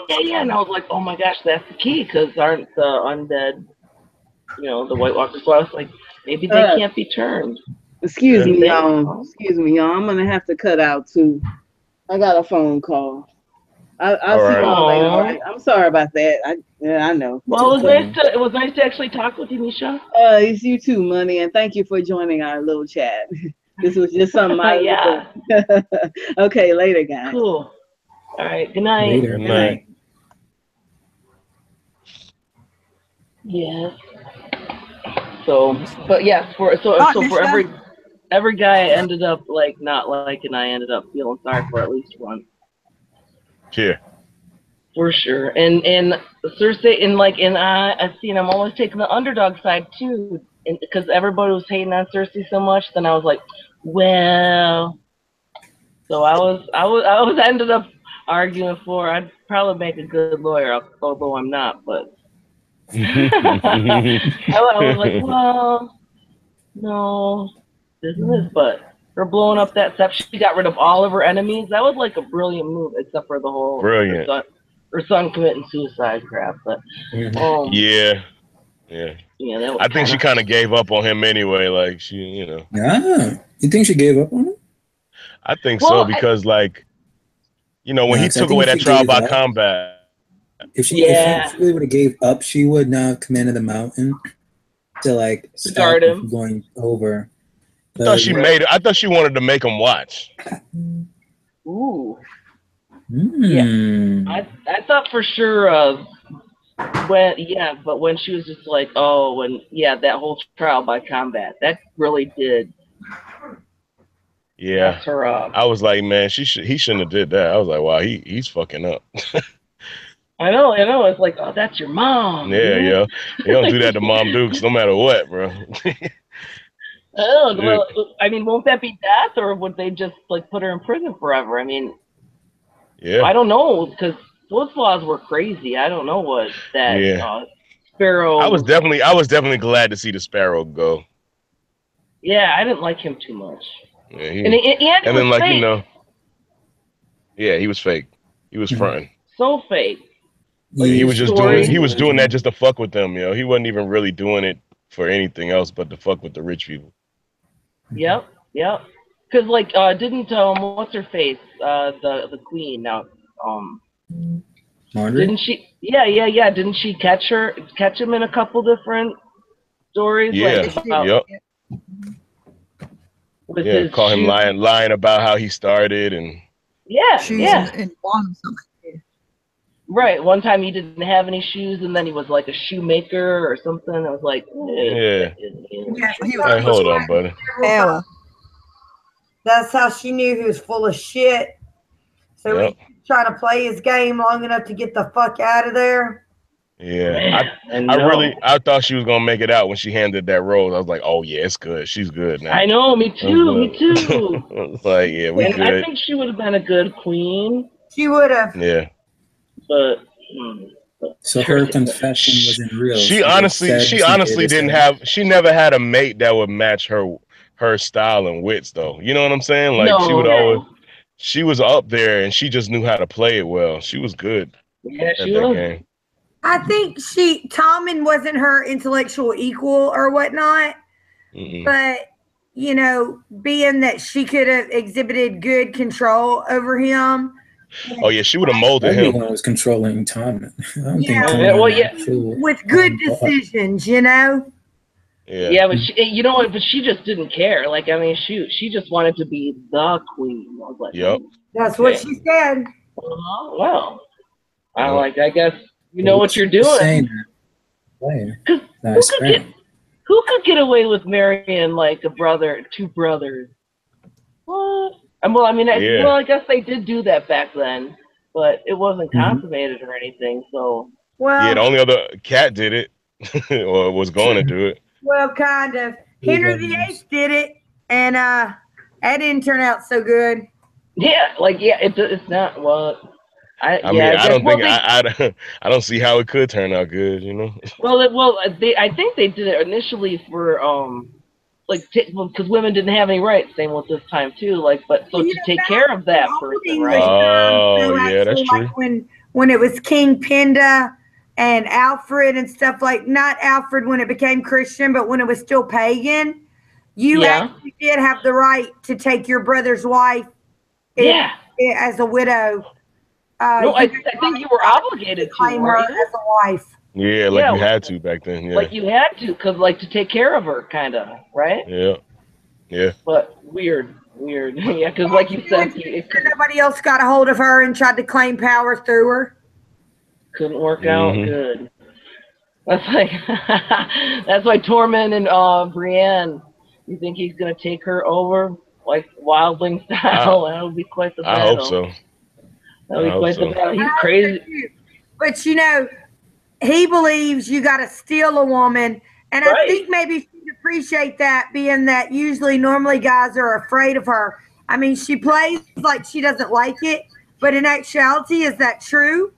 And I was like, oh my gosh, that's the key, because aren't the undead, the White Walkers? So I was like, maybe they can't be turned. Excuse me, y'all. I'm gonna have to cut out too. I got a phone call. I'll see y'all later. All right? I'm sorry about that. I know. Well, it was nice to actually talk with you, Misha. It's you too, Money, and thank you for joining our little chat. This was just something Okay, later, guys. Cool. All right. Good night. Later. Good night. Yes. So, but yes, for every guy I ended up not liking, I ended up feeling sorry for at least one. Yeah. For sure. And Cersei and I see, and I'm always taking the underdog side too, because everybody was hating on Cersei so much. Then I was like, well, so I was ended up arguing for. I'd probably make a good lawyer, although I'm not. But I was like, well, no, this is this. But her blowing up that stuff, she got rid of all of her enemies. That was a brilliant move, except for the whole brilliant. Her son committing suicide crap. But yeah. Yeah. Yeah, I think she kind of gave up on him anyway. Like she, you know. Yeah. You think she gave up on him? I think so because, like, you know, when he took away that trial by combat. If she really would have gave up, she would not have commanded the mountain to like stop him from going over. I thought she made it. I thought she wanted to make him watch. Ooh. Mm. Yeah. I thought for sure but when she was just like, that whole trial by combat, that really did. Yeah. Mess her up. I was like, man, he shouldn't have did that. I was like, wow, he's fucking up. I know. It's like, oh, that's your mom. Yeah. You don't do that to Mom Dukes, no matter what, bro. Oh, well, I mean, won't that be death, or would they just like put her in prison forever? I mean, yeah, I don't know, because those laws were crazy. I don't know what that Sparrow. I was definitely glad to see the Sparrow go. Yeah, I didn't like him too much. Yeah, and then like fake. You know, yeah, he was fake. He was fronting. So fake. Like, he was just doing that just to fuck with them. You know, he wasn't even really doing it for anything else but to fuck with the rich people. Yep. Because like, didn't what's her face, the queen now, Margaret? Didn't she? Yeah. Didn't she catch him in a couple different stories? Yeah. Like about, yeah. Call him lying about how he started and. Yeah. In one something. Right. One time he didn't have any shoes, and then he was like a shoemaker or something. I was like, yeah. He was hey, hold on, buddy. That's how she knew he was full of shit. So he tried to play his game long enough to get the fuck out of there. Yeah, I thought she was gonna make it out when she handed that rose. I was like, oh yeah, it's good. She's good now. I know, me too. It's like, yeah, we good. I think she would have been a good queen. She would have. Yeah. But so her confession wasn't real. She honestly didn't have. She never had a mate that would match her style and wits, though. You know what I'm saying? Like she would always. She was up there, and she just knew how to play it well. She was good. Yeah, she was. Game. I think Tommen wasn't her intellectual equal or whatnot, but you know, being that she could have exhibited good control over him. Oh yeah, she would have molded him. Everyone was controlling Tommen. With good decisions, you know. Yeah, but she just didn't care. Like, I mean, she just wanted to be the queen. I was like, yep, that's what she said. Well, I guess you know what you're doing. Who could get away with marrying like two brothers? What? Well, I mean, I guess they did do that back then, but it wasn't consummated or anything. So the only other cat did it, or was going to do it. Well, kind of. Henry VIII did it, and that didn't turn out so good. Yeah, it's not what. I don't see how it could turn out good, you know. I think they did it initially for because women didn't have any rights. Same with this time too. To take care of that person, right? Oh, yeah, that's true. Like when it was King Penda and Alfred and stuff, like not Alfred when it became Christian, but when it was still pagan, you actually did have the right to take your brother's wife as a widow. I think you were obligated to claim her as a wife. Yeah, you had to back then. Yeah, like you had to, because to take care of her, kind of, right? Yeah. But weird. Yeah, because like you said, nobody else got a hold of her and tried to claim power through her. Couldn't work out good. That's why Tormund and Brienne. You think he's gonna take her over like wildling style? That would be quite the battle. I hope so. That would be quite the battle. He's crazy. But you know, he believes you got to steal a woman, and I think maybe she'd appreciate that, being that normally guys are afraid of her. I mean, she plays like she doesn't like it, but in actuality, is that true?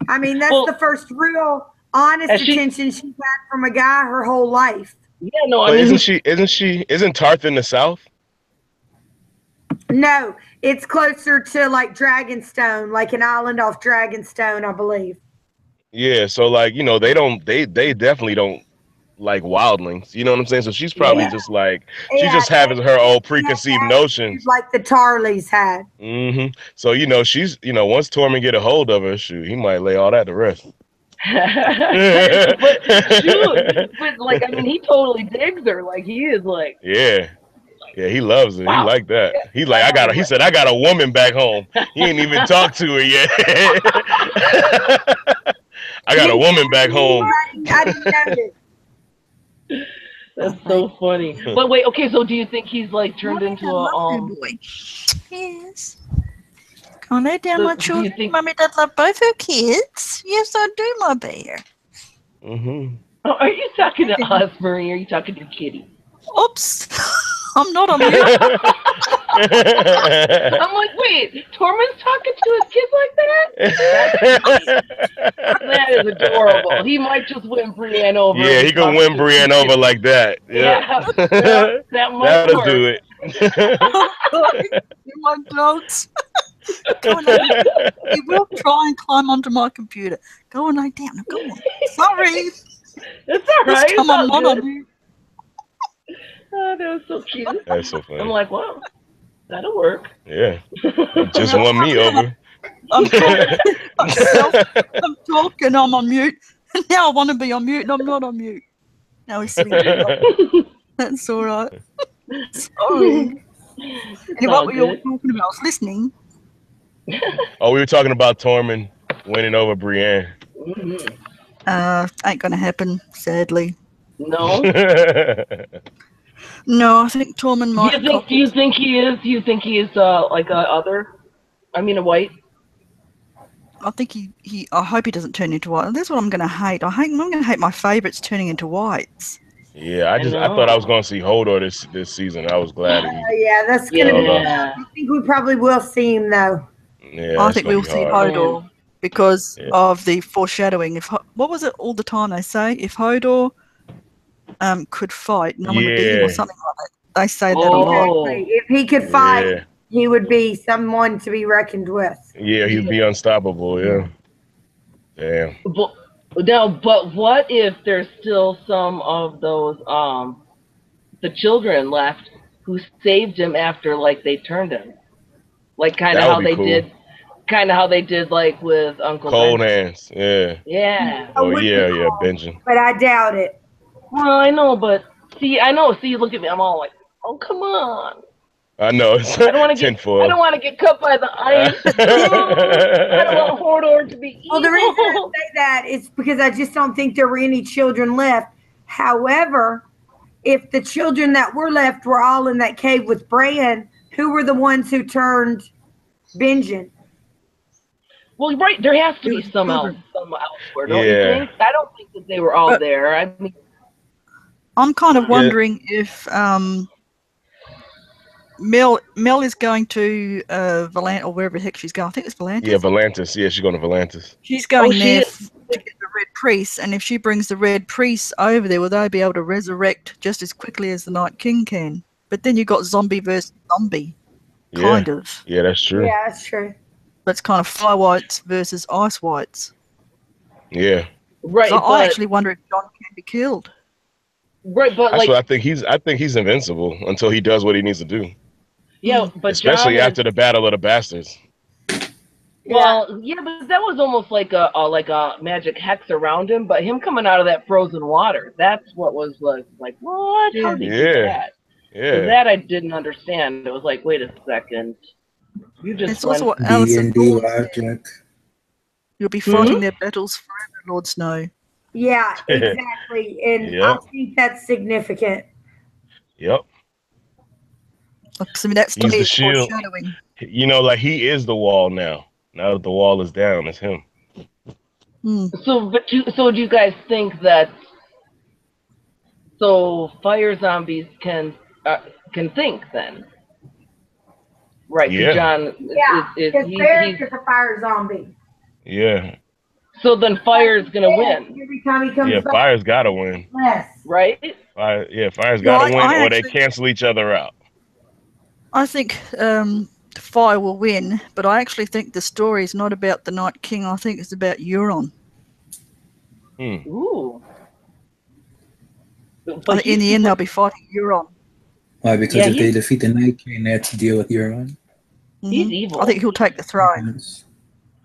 I mean, that's the first real honest attention she's had from a guy her whole life. Yeah, no, but isn't Tarth in the South? No, it's closer to like Dragonstone, like an island off Dragonstone, I believe. Yeah, so they definitely don't like wildlings. You know what I'm saying? So she's probably just like she's Yeah, just having her old preconceived notions, like the Tarleys had. So she's once Tormund get a hold of her, shoot, he might lay all that to rest. But shoot, but like I mean, he totally digs her. Like he is like. Yeah, he loves her. Wow. He like that. He like he said I got a woman back home. He ain't even talked to her yet. I got a woman back home. I didn't know it. That's so funny. But wait, okay, so do you think he's like turned into a boy? Yes. Can't lay down my do children. you think- Mummy does love both her kids. Yes, I do, my bear. Oh, are you talking to us, Marie? Or are you talking to Kitty? Oops. I'm not on mute. I'm like, wait, Tormund's talking to his kids like that? That is adorable. He might just win Brienne over. Yeah, he could win Brienne over like that. Yeah, that might That'll work. do it. My dogs. He will try and climb onto my computer. Go and lay down. Go on. Sorry. It's all right. Come on, all on good. you. Oh, that was so cute. That's so funny. I'm like, wow, that'll work. Yeah, just won me over. I'm talking, I'm on mute. Now I want to be on mute, and I'm not on mute. Now he's sitting there. That's all right. Sorry. And what were you all talking about? I was listening. Oh, we were talking about Tormund winning over Brienne. Ain't gonna happen, sadly. No. No, I think Tormund might. Do you think he is? Do you think he is like a other? I mean, a white. I think he. I hope he doesn't turn into white. That's what I'm gonna hate. I'm gonna hate my favourites turning into whites. Yeah, I thought I was gonna see Hodor this season. I was glad. Yeah, that's gonna be. I think we probably will see him though. Yeah, I think we'll see Hodor because of the foreshadowing. What was it all the time they say? If Hodor could fight, no one would beat him or something like that. They say that a lot. If he could fight, he would be someone to be reckoned with. Yeah, he'd be unstoppable. Yeah. Damn. But what if there's still some of those the children left who saved him after like they turned him, like kind of how they did. Kind of how they did, like with Uncle Cold Benjen. Hands, yeah. Yeah. Oh yeah, Benjen. But I doubt it. Well, I know, but see, look at me. I'm all like, oh, come on. I know. It's I don't want to get cut by the ice. I don't want Hodor to be evil. Well, the reason I say that is because I just don't think there were any children left. However, if the children that were left were all in that cave with Bran, who were the ones who turned Benjen? Well, right, there has to be some elsewhere, don't you think? I don't think that they were all there. I mean, I'm kind of wondering if Mel is going to Volantis or wherever the heck she's going. I think it's Volantis. Yeah, Volantis. Yeah, she's going to Volantis. She's going there to get the Red Priest, and if she brings the Red Priest over there, will they be able to resurrect just as quickly as the Night King can? But then you've got zombie versus zombie, kind of. Yeah, that's true. Yeah, that's true. That's kind of fire whites versus ice whites. Yeah. Right. So I actually wonder if Jon can be killed. Right, but that's what I think he's invincible until he does what he needs to do. Yeah, but especially after the Battle of the Bastards. Well, yeah, but that was almost like a magic hex around him. But him coming out of that frozen water, that's what was like what? How did he do that? Yeah. That I didn't understand. It was like, wait a second. You just it's also what Alison logic. You'll be fighting their battles forever, Lord Snow. Yeah, exactly. And I think that's significant. Yep. I mean, that's he's the shield. You know, like he is the wall now. Now that the wall is down, it's him. So do you guys think that fire zombies can think then? Right, yeah. John he's a fire zombie. Yeah. So then fire's gonna win. Every time he comes back, fire's gotta win. Yes. Right? Fire's gotta win, or they cancel each other out. I think fire will win, but I actually think the story is not about the Night King. I think it's about Euron. Ooh. But in the end, they'll be fighting Euron. Why? Because if they defeat the Night King, they have to deal with Euron. He's evil. I think he'll take the throne. Yes.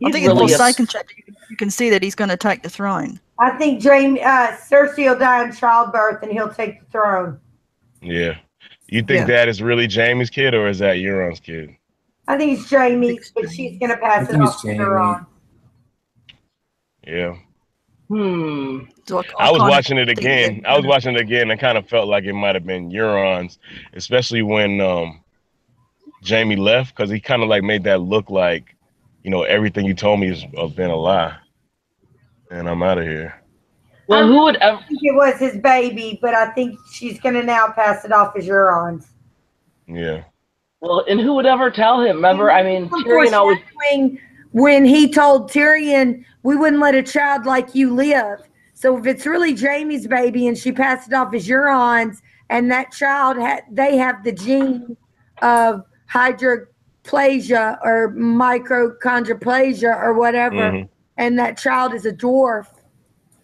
I think in the Forsaken chapter, you can see that he's going to take the throne. I think Cersei will die in childbirth and he'll take the throne. Yeah. You think that is really Jaime's kid or is that Euron's kid? I think it's Jaime's, but she's going to pass it off to Euron. Yeah. So I was watching it again. And kind of felt like it might have been Euron's, especially when Jaime left, because he kind of like made that look like, you know, everything you told me has been a lie. And I'm out of here. Well, who would ever? I think it was his baby, but I think she's going to now pass it off as Euron's. Yeah. Well, and who would ever tell him? Remember, I mean, Tyrion always. When he told Tyrion, we wouldn't let a child like you live. So if it's really Jaime's baby and she passed it off as Euron's, and that child they have the gene of hydroplasia or mitochondroplasia or whatever, and that child is a dwarf,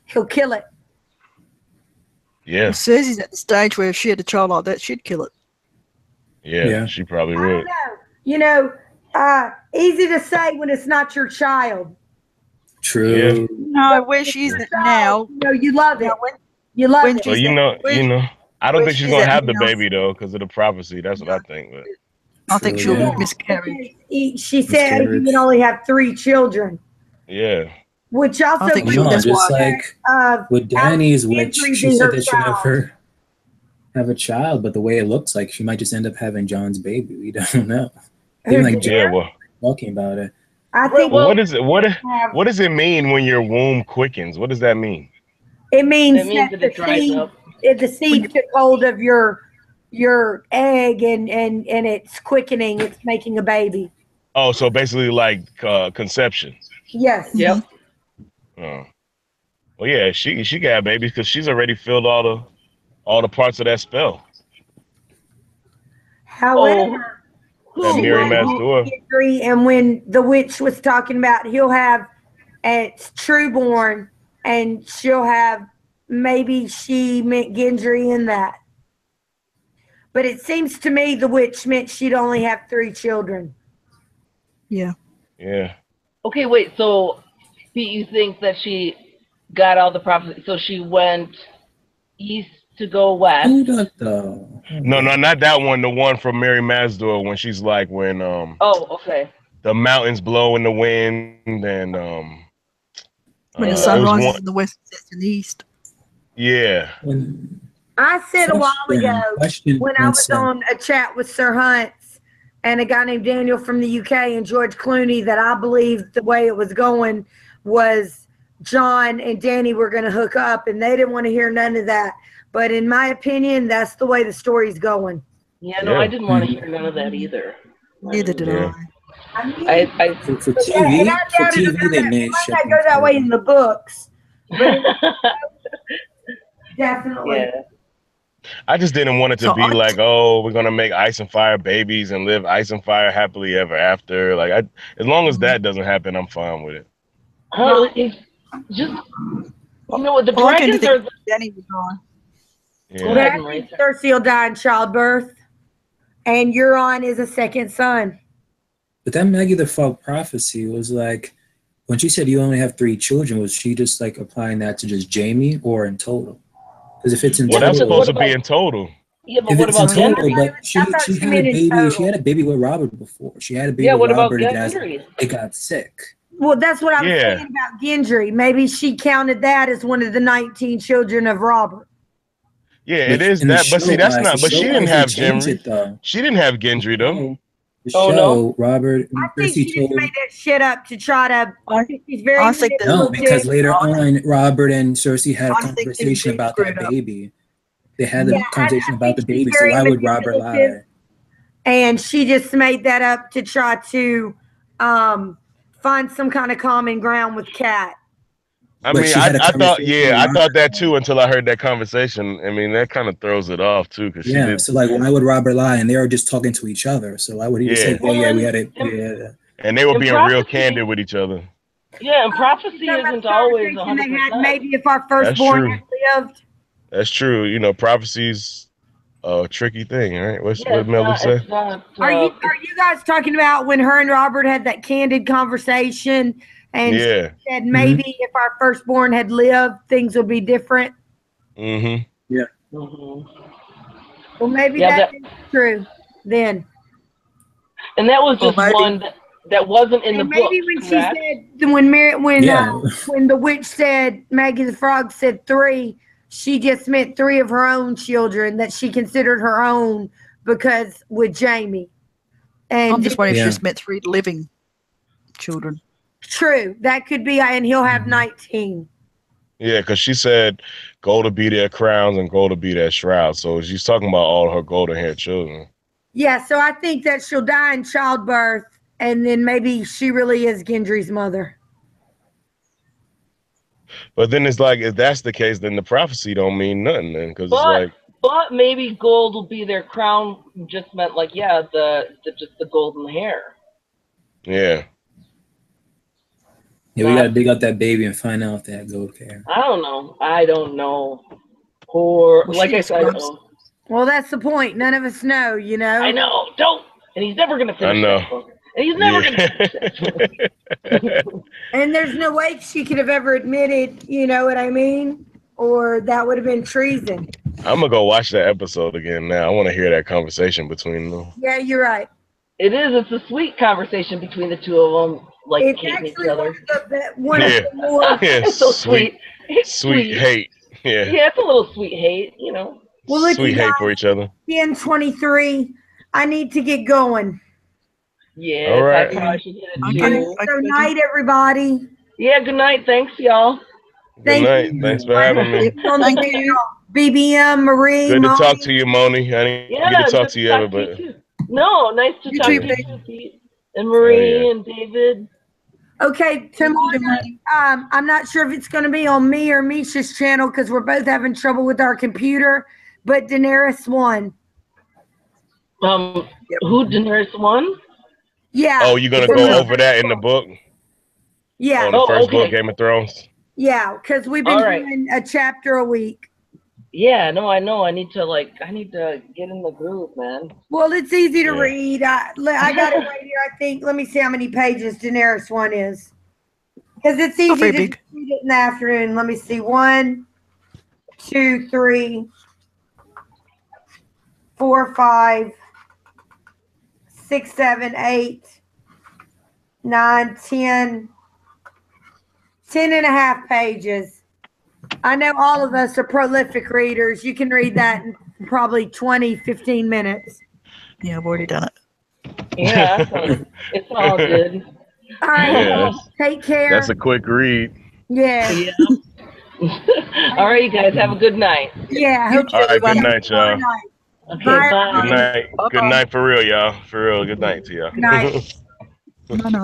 he'll kill it. Yeah. Well, Cersei's at the stage where if she had a child like that, she'd kill it. Yeah. She probably would. I don't know. You know, easy to say when it's not your child. True. Yeah. No, where she's at now. No, you love it. You love it. Well, you know, I don't think she's gonna have the baby though, because of the prophecy. That's what I think. But I think she'll miscarry. She said you can only have 3 children. Yeah. Which also I think just like with Dany's witch, she said that she never have a child, but the way it looks like, she might just end up having John's baby. We don't know. Even like talking about it. I think. What does it mean when your womb quickens? What does that mean? It means that the seed took hold of your egg and it's quickening. It's making a baby. Oh, so basically like conception. Yes. Yep. Oh. Well, yeah, she got babies because she's already filled all the parts of that spell. However, that Mary Mazdor. And when the witch was talking about he'll have it's trueborn, and she'll have, maybe she meant Gendry in that. But it seems to me the witch meant she'd only have 3 children. Yeah. Yeah. Okay, wait. So, Pete, you think that she got all the prophecy? So she went east to go west. No, not that one. The one from Mary Mazdor when she's like when Oh, okay. The mountains blow in the wind and when the sun rises in the west, sets in the east. Yeah. I said a while ago when I was on a chat with Sir Hunts and a guy named Daniel from the UK and George Clooney that I believed the way it was going was John and Danny were going to hook up, and they didn't want to hear none of that. But in my opinion, that's the way the story's going. Yeah, no, I didn't want to hear none of that either. Neither did I. For TV, they made might not go that way in the books. But definitely. Yeah. I just didn't want it to be like, oh, we're gonna make ice and fire babies and live ice and fire happily ever after. Like, as long as that doesn't happen, I'm fine with it. It's just, you know what, the dragons are. Danny was on. Yeah. Cersei will die in childbirth, and Euron is a second son. But that Maggie the Fog prophecy was like, when she said you only have 3 children, was she just like applying that to just Jaime or in total? Because if it's in total, that's supposed to be in total. Yeah, but what about Gendry? But she had a baby. She had a baby with Robert before. She had a baby with Robert, and it got sick. Well, that's what I was saying about Gendry. Maybe she counted that as one of the 19 children of Robert. Yeah, it is that. But see, that's not. But she didn't have Gendry. She didn't have Gendry though. The show, Robert. I think she just made that shit up to try to. I think she's very. No, because later on, Robert and Cersei had a conversation about that baby. They had a conversation about the baby. So why would Robert lie? And she just made that up to try to find some kind of common ground with Kat. I mean, I thought that too until I heard that conversation. I mean, that kind of throws it off too, because so like, why would Robert lie? And they were just talking to each other. So why would he just say, we had it? Yeah. And they were being real candid with each other. Yeah, and prophecy isn't always 100%. Maybe if our firstborn had lived. That's true. You know, prophecy's a tricky thing, right? What Melly say? Are you guys talking about when her and Robert had that candid conversation and she said maybe if our firstborn had lived, things would be different? Mm-hmm. Yeah. Well, maybe that is true then. And that was just one that wasn't in the book. Maybe when she said when the witch said Maggie the Frog said 3, she just meant 3 of her own children that she considered her own because with Jamie. And I'm just wondering if she just meant 3 living children. True, that could be, and he'll have 19. Yeah, because she said go to be their crowns and go to be their shrouds. So she's talking about all her golden haired children. Yeah, so I think that she'll die in childbirth, and then maybe she really is Gendry's mother. But then it's like, if that's the case, then the prophecy don't mean nothing then, because it's like. But maybe gold will be their crown. Just meant like, just the golden hair. Yeah. Yeah, we gotta dig out that baby and find out if they have gold hair. I don't know. Or like I said, well, that's the point. None of us know, you know. I know. Don't. And he's never gonna finish. I know. That book. And he's never gonna finish that. And there's no way she could have ever admitted. You know what I mean? Or that would have been treason. I'm gonna go watch that episode again now. I want to hear that conversation between them. Yeah, you're right. It is. It's a sweet conversation between the two of them, like hating each other. One of the more it's so sweet. It's sweet hate. Yeah. Yeah, it's a little sweet hate, you know. Well, look, sweet hate for each other. 10:23. I need to get going. Yeah. All right. So night, everybody. Yeah. Good night. Thanks, y'all. Good night. Thanks for having me. Thank you. BBM, Marie. Good to talk to you, Moni. I didn't get to talk to you ever, but. No, nice to talk to you, Pete. And Marie and David. Okay, tomorrow night, I'm not sure if it's going to be on me or Misha's channel because we're both having trouble with our computer, but Daenerys won. Who Daenerys won? Yeah. Oh, you're going to go over that in the book? Yeah. On the first book, Game of Thrones? Yeah, because we've been doing a chapter a week. Yeah, no, I know. I need to get in the groove, man. Well, it's easy to read. I got it right here, I think. Let me see how many pages Daenerys one is. Because it's easy to read it in the afternoon. Let me see. 1, 2, 3, 4, 5, 6, 7, 8, 9, 10. 10 and a half pages. I know all of us are prolific readers. You can read that in probably 20, 15 minutes. Yeah, I've already done it. Yeah, it's all good. All right, well, take care. That's a quick read. Yeah. All right, you guys have a good night. Yeah. All right, good night, y'all. Okay, bye. Good night. Good night for real, y'all. For real, good night to y'all. Good night. No.